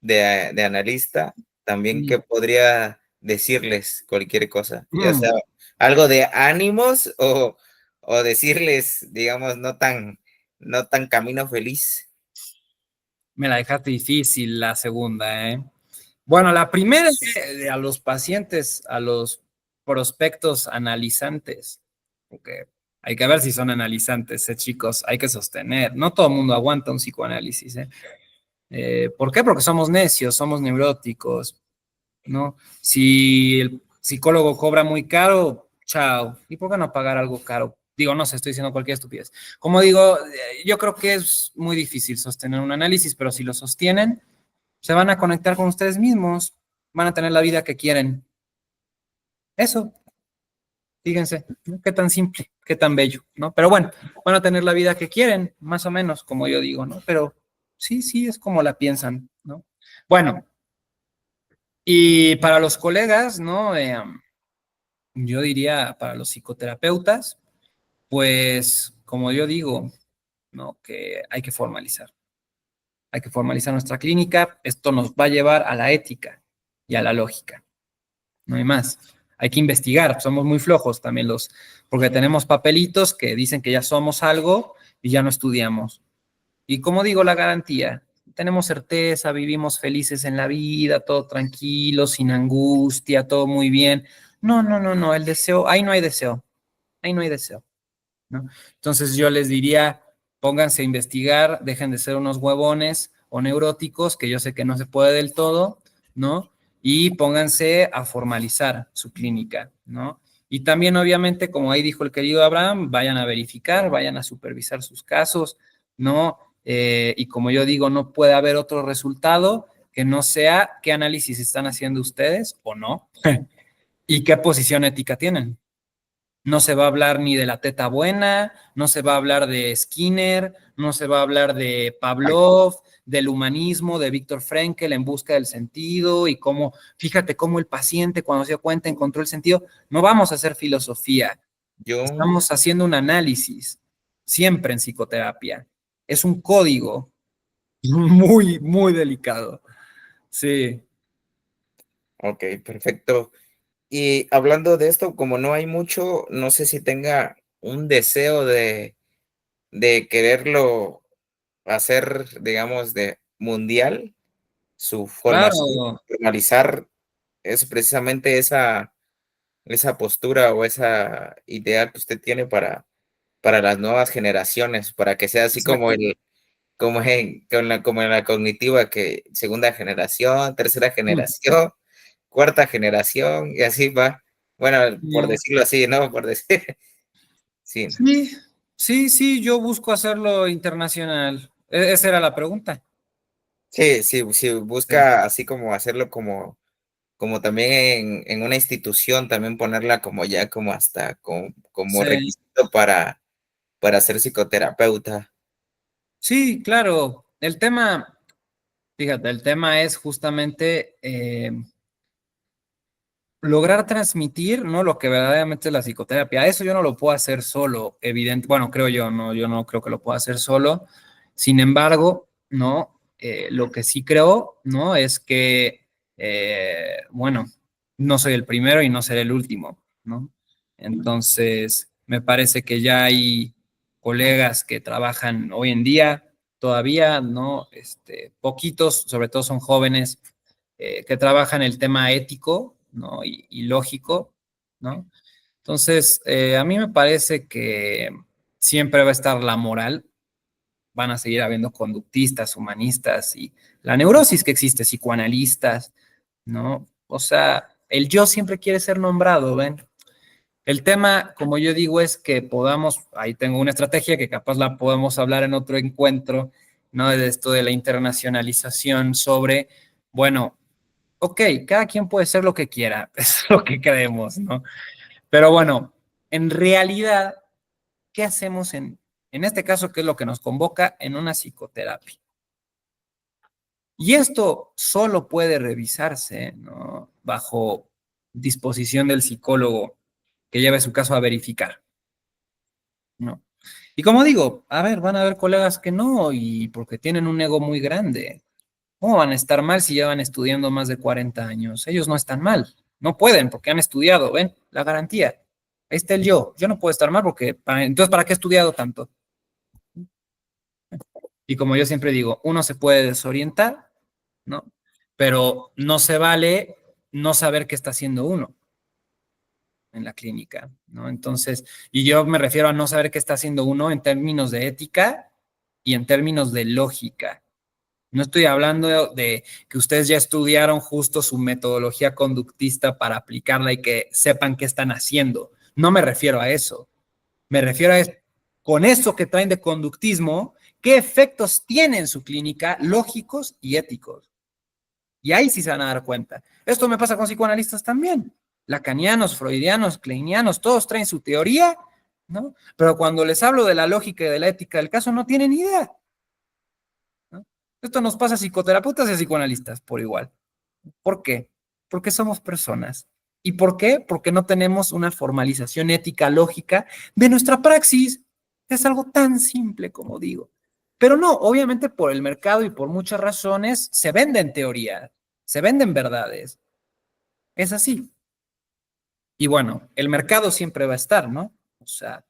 de analista, también
Mm.
que podría decirles cualquier cosa, ya sea algo de ánimos o decirles, digamos, no tan camino feliz.
Me la dejaste difícil la segunda, ¿eh? Bueno, la primera es a los pacientes, a los prospectos analizantes, porque hay que ver si son analizantes, chicos, hay que sostener. No todo el mundo aguanta un psicoanálisis, ¿eh? ¿Por qué? Porque somos necios, somos neuróticos, ¿no? Si el psicólogo cobra muy caro, chao. ¿Y por qué no pagar algo caro? Digo, no sé, estoy diciendo cualquier estupidez. Como digo, yo creo que es muy difícil sostener un análisis, pero si lo sostienen, se van a conectar con ustedes mismos, van a tener la vida que quieren. Eso, fíjense, ¿no? Qué tan simple, qué tan bello, ¿no? Pero bueno, van a tener la vida que quieren, más o menos, como yo digo, ¿no? Pero sí, sí, es como la piensan, ¿no? Bueno, y para los colegas, ¿no? Yo diría para los psicoterapeutas, pues, como yo digo, ¿no? Que hay que formalizar nuestra clínica, esto nos va a llevar a la ética y a la lógica. No hay más. Hay que investigar, somos muy flojos también porque tenemos papelitos que dicen que ya somos algo y ya no estudiamos. Y como digo, la garantía, tenemos certeza, vivimos felices en la vida, todo tranquilo, sin angustia, todo muy bien. No, no, no, no, el deseo, ahí no hay deseo, ahí no hay deseo, ¿no? Entonces yo les diría, pónganse a investigar, dejen de ser unos huevones o neuróticos, que yo sé que no se puede del todo, ¿no? Y pónganse a formalizar su clínica, ¿no? Y también, obviamente, como ahí dijo el querido Abraham, vayan a verificar, vayan a supervisar sus casos, ¿no? Y como yo digo, no puede haber otro resultado que no sea qué análisis están haciendo ustedes o no, y qué posición ética tienen. No se va a hablar ni de la teta buena, no se va a hablar de Skinner, no se va a hablar de Pavlov, del humanismo, de Víctor Frankl en busca del sentido y cómo, fíjate cómo el paciente cuando se dio cuenta encontró el sentido. No vamos a hacer filosofía,
Yo,
estamos haciendo un análisis, siempre en psicoterapia. Es un código muy, muy delicado. Sí,
ok, perfecto. Y hablando de esto, como no hay mucho, no sé si tenga un deseo de quererlo hacer, digamos, de mundial, su formación,
claro.
formalizar es precisamente esa postura o esa idea que usted tiene para las nuevas generaciones, para que sea así como
Exacto.
como en la cognitiva, que segunda generación, tercera generación, cuarta generación, y así va. Bueno, por
Sí.
decirlo así, ¿no? Por decir, sí, ¿no?
Sí, sí, sí, yo busco hacerlo internacional. Esa era la pregunta.
Sí, sí, sí,
Sí,
busca así como hacerlo como también en una institución, también ponerla como ya como hasta como
sí,
requisito para ser psicoterapeuta.
sí, claro. El tema, fíjate, el tema es justamente lograr transmitir, ¿no? Lo que verdaderamente es la psicoterapia. Eso yo no lo puedo hacer solo, evidente. Bueno, creo yo, ¿no? Yo no creo que lo pueda hacer solo. Sin embargo, ¿no? Lo que sí creo, ¿no? Es que, bueno, no soy el primero y no seré el último, ¿no? Entonces, me parece que ya hay colegas que trabajan hoy en día todavía, ¿no? Poquitos, sobre todo son jóvenes, que trabajan el tema ético, ¿no? Y lógico, ¿no? Entonces, a mí me parece que siempre va a estar la moral, van a seguir habiendo conductistas, humanistas y la neurosis que existe, psicoanalistas, ¿no? O sea, el yo siempre quiere ser nombrado, ¿ven? El tema, como yo digo, es que podamos, ahí tengo una estrategia que capaz la podemos hablar en otro encuentro, ¿no? De esto de la internacionalización sobre, bueno, ok, cada quien puede ser lo que quiera, es lo que creemos, ¿no? Pero bueno, en realidad, ¿qué hacemos en este caso, qué es lo que nos convoca en una psicoterapia? Y esto solo puede revisarse, ¿no? Bajo disposición del psicólogo que lleve su caso a verificar, ¿no? Y como digo, a ver, van a haber colegas que no, y porque tienen un ego muy grande. ¿Cómo van a estar mal si llevan estudiando más de 40 años? Ellos no están mal, no pueden porque han estudiado, ¿ven? La garantía. Ahí está el yo. Yo no puedo estar mal porque, entonces, ¿para qué he estudiado tanto? Y como yo siempre digo, uno se puede desorientar, ¿no? Pero no se vale no saber qué está haciendo uno en la clínica, ¿no? Entonces, y yo me refiero a no saber qué está haciendo uno en términos de ética y en términos de lógica. No estoy hablando de que ustedes ya estudiaron justo su metodología conductista para aplicarla y que sepan qué están haciendo. No me refiero a eso. Me refiero a con eso que traen de conductismo, qué efectos tiene en su clínica lógicos y éticos. Y ahí sí se van a dar cuenta. Esto me pasa con psicoanalistas también. Lacanianos, freudianos, kleinianos, todos traen su teoría, ¿no? Pero cuando les hablo de la lógica y de la ética del caso, no tienen idea, ¿no? Esto nos pasa a psicoterapeutas y a psicoanalistas por igual. ¿Por qué? Porque somos personas. ¿Y por qué? Porque no tenemos una formalización ética lógica de nuestra praxis. Es algo tan simple como digo. Pero no, obviamente por el mercado y por muchas razones se venden teorías, se venden verdades. Es así. Y bueno, el mercado siempre va a estar, ¿no? O sea,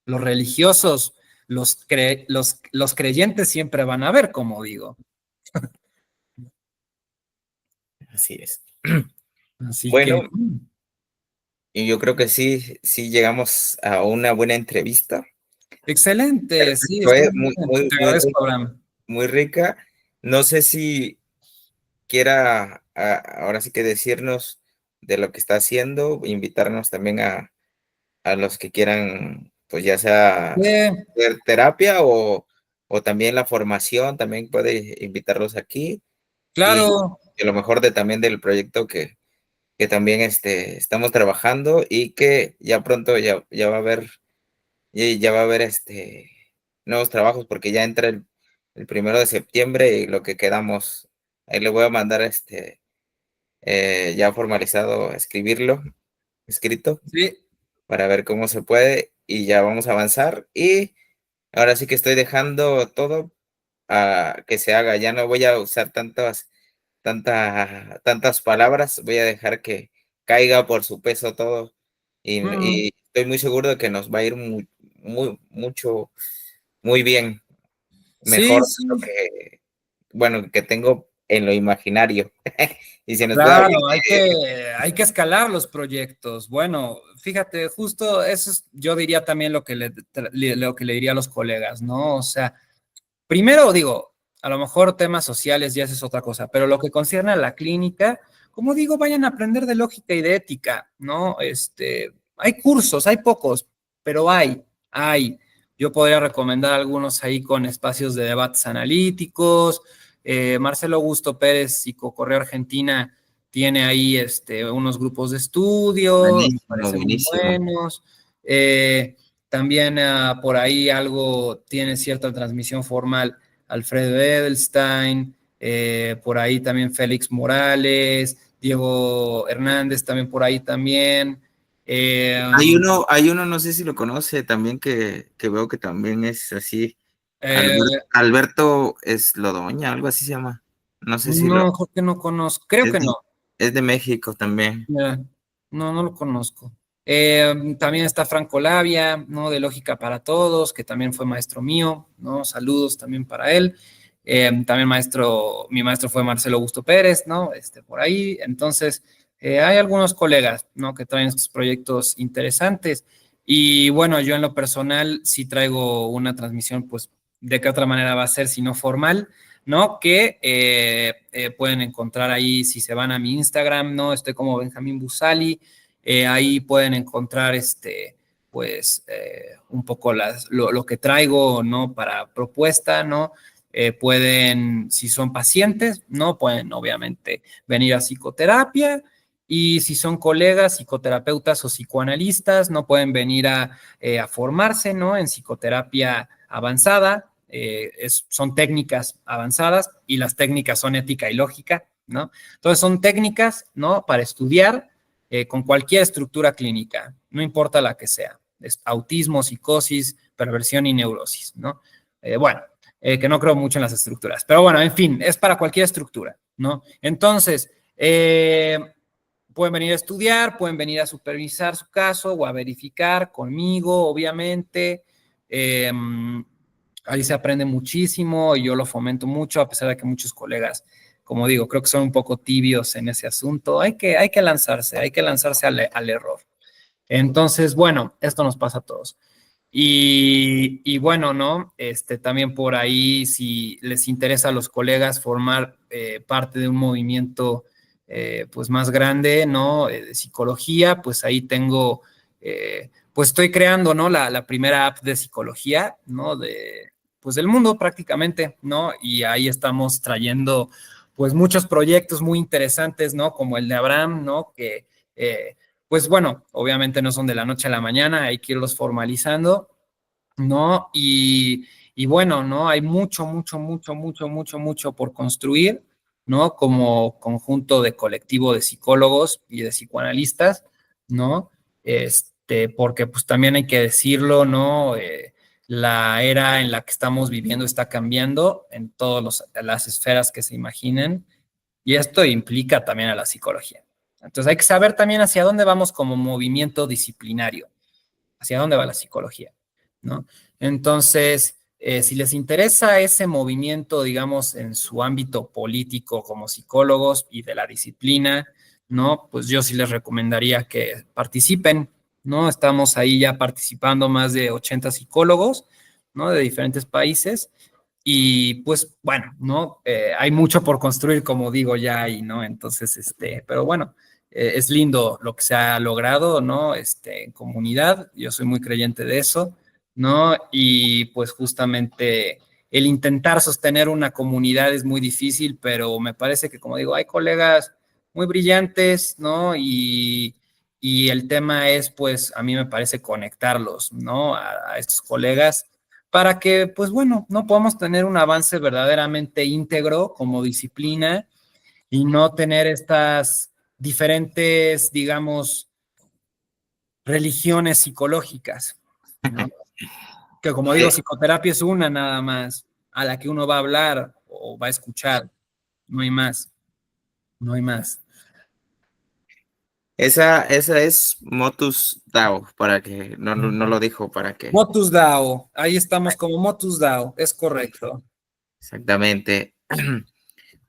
los religiosos, los creyentes siempre van a ver, como digo.
Así es.
Así que,
Bueno, y yo creo que sí, sí llegamos a una buena entrevista.
excelente, sí,
Fue
estuvo muy
muy,
bien.
muy,
Te
muy,
agradezco, Abraham.
muy rica. No sé si quiera ahora sí que decirnos de lo que está haciendo, invitarnos también a los que quieran, pues ya sea
Eh,
hacer terapia o también la formación, también puede invitarlos aquí y
claro,
a lo mejor de también del proyecto que también estamos trabajando y que ya pronto ya va a haber, ya va a haber nuevos trabajos porque ya entra el 1 de septiembre y lo que quedamos, ahí le voy a mandar ya formalizado, escrito,
sí,
para ver cómo se puede y ya vamos a avanzar. Y ahora sí que estoy dejando todo a que se haga. Ya no voy a usar tantas palabras, voy a dejar que caiga por su peso todo.
mm,
Y estoy muy seguro de que nos va a ir muy bien,
sí,
mejor de lo
sí,
que, bueno, que tengo en lo imaginario. Y se nos da bien.
claro, hay que escalar los proyectos. Bueno, fíjate, justo eso es, yo diría también lo que le diría a los colegas, ¿no? O sea, primero digo, a lo mejor temas sociales ya es otra cosa, pero lo que concierne a la clínica, como digo, vayan a aprender de lógica y de ética, ¿no? Hay cursos, hay pocos, pero hay. Yo podría recomendar algunos ahí con espacios de debates analíticos. Marcelo Augusto Pérez, Psicocorreo Argentina, tiene ahí unos grupos de estudio, me
Buenísimo,
parecen muy
buenísimo.
buenos. También por ahí algo tiene cierta transmisión formal Alfredo Edelstein, por ahí también Félix Morales, Diego Hernández también por ahí también.
Hay uno, no sé si lo conoce también, que veo que también es así.
Eh,
Alberto Eslodoña, algo así se llama. No sé si lo...
no, creo que no conozco, creo
Es
que no.
de, es de México también.
Mira, no, no lo conozco. También está Franco Labia, ¿no? De Lógica para Todos, que también fue maestro mío, ¿no? Saludos también para él. También mi maestro fue Marcelo Augusto Pérez, ¿no? Por ahí. Entonces, hay algunos colegas, ¿no? Que traen estos proyectos interesantes. Y bueno, yo en lo personal sí traigo una transmisión, pues, ¿de qué otra manera va a ser si no formal? ¿No? Que pueden encontrar ahí si se van a mi Instagram, ¿no? Estoy como Benjamín Busali, ahí pueden encontrar pues un poco lo que traigo, ¿no? Para propuesta, ¿no? Pueden, si son pacientes, ¿no? Pueden obviamente venir a psicoterapia. Y si son colegas, psicoterapeutas o psicoanalistas, no pueden venir a formarse, ¿no? En psicoterapia avanzada, son técnicas avanzadas y las técnicas son ética y lógica, ¿no? Entonces son técnicas, ¿no? Para estudiar con cualquier estructura clínica, no importa la que sea, es autismo, psicosis, perversión y neurosis, ¿no? Bueno, que no creo mucho en las estructuras, pero bueno, en fin, es para cualquier estructura, ¿no? Entonces, pueden venir a estudiar, pueden venir a supervisar su caso o a verificar conmigo, obviamente. Eh, Ahí se aprende muchísimo y yo lo fomento mucho, a pesar de que muchos colegas, como digo, creo que son un poco tibios en ese asunto. Hay que lanzarse al error. Entonces, bueno, esto nos pasa a todos. Y bueno, ¿no? También por ahí, si les interesa a los colegas formar parte de un movimiento pues más grande, ¿no? De psicología, pues ahí tengo, pues estoy creando, ¿no? La primera app de psicología, ¿no? Pues del mundo prácticamente, ¿no? Y ahí estamos trayendo pues muchos proyectos muy interesantes, ¿no? Como el de Abraham, ¿no? Que pues bueno, obviamente no son de la noche a la mañana, hay que irlos formalizando, ¿no? Y bueno, ¿no? Hay mucho por construir, ¿no? Como conjunto de colectivo de psicólogos y de psicoanalistas, ¿no? Porque pues también hay que decirlo, ¿no? La era en la que estamos viviendo está cambiando en todas las esferas que se imaginen y esto implica también a la psicología. Entonces hay que saber también hacia dónde vamos como movimiento disciplinario, hacia dónde va la psicología, ¿no? Entonces, si les interesa ese movimiento, digamos, en su ámbito político como psicólogos y de la disciplina, ¿no? Pues yo sí les recomendaría que participen, ¿no? Estamos ahí ya participando más de 80 psicólogos, ¿no? De diferentes países. Y pues bueno, ¿no? Hay mucho por construir, como digo ya ahí, ¿no? Entonces, pero bueno, es lindo lo que se ha logrado, ¿no? En comunidad, yo soy muy creyente de eso, ¿no? Y pues justamente el intentar sostener una comunidad es muy difícil, pero me parece que, como digo, hay colegas muy brillantes, ¿no? Y el tema es, pues, a mí me parece conectarlos, ¿no? A estos colegas para que, pues bueno, no podamos tener un avance verdaderamente íntegro como disciplina y no tener estas diferentes, digamos, religiones psicológicas, ¿no? Que como digo,
Eh,
psicoterapia es una nada más a la que uno va a hablar o va a escuchar, no hay más, no hay más.
esa es Motus DAO, para que no lo dijo, para que...
Motus DAO, ahí estamos como Motus DAO, es correcto.
Exactamente.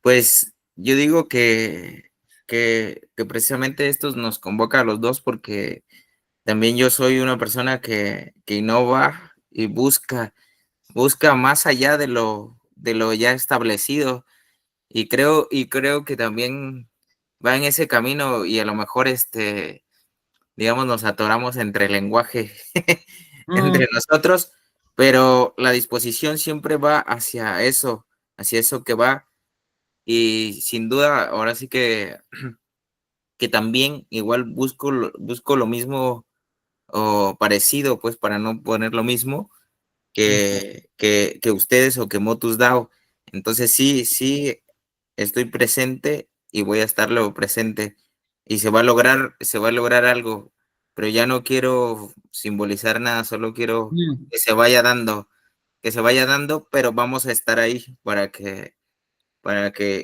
Pues yo digo que precisamente esto nos convoca a los dos porque también yo soy una persona que innova y busca más allá de lo ya establecido y creo que también va en ese camino y a lo mejor digamos, nos atoramos entre el lenguaje
Mm,
entre nosotros, pero la disposición siempre va hacia eso que va. Y sin duda, ahora sí que también igual busco lo mismo o parecido, pues para no poner lo mismo que ustedes o que Motus DAO. Entonces sí, estoy presente y voy a estarlo presente y se va a lograr algo, pero ya no quiero simbolizar nada, solo quiero
Mm.
que se vaya dando, pero vamos a estar ahí para que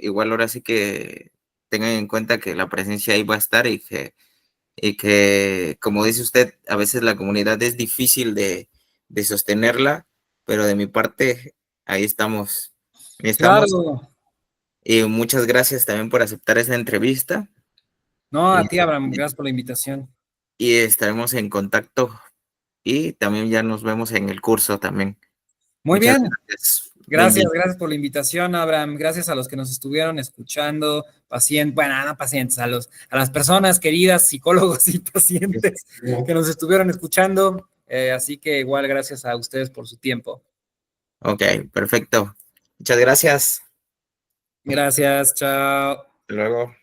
igual ahora sí que tengan en cuenta que la presencia ahí va a estar y que, como dice usted, a veces la comunidad es difícil de sostenerla, pero de mi parte, ahí estamos. Ahí estamos.
Claro.
Y muchas gracias también por aceptar esta entrevista
No,
y,
a ti, Abraham, gracias por la invitación.
y estaremos en contacto y también ya nos vemos en el curso también.
Muy
Muchas
bien.
gracias. Buen
Gracias,
día.
gracias por la invitación, Abraham. Gracias a los que nos estuvieron escuchando, pacientes, bueno, no pacientes, a las personas queridas, psicólogos y pacientes que nos estuvieron escuchando. Así que igual gracias a ustedes por su tiempo.
Ok, perfecto. Muchas gracias.
Gracias, chao.
Hasta luego.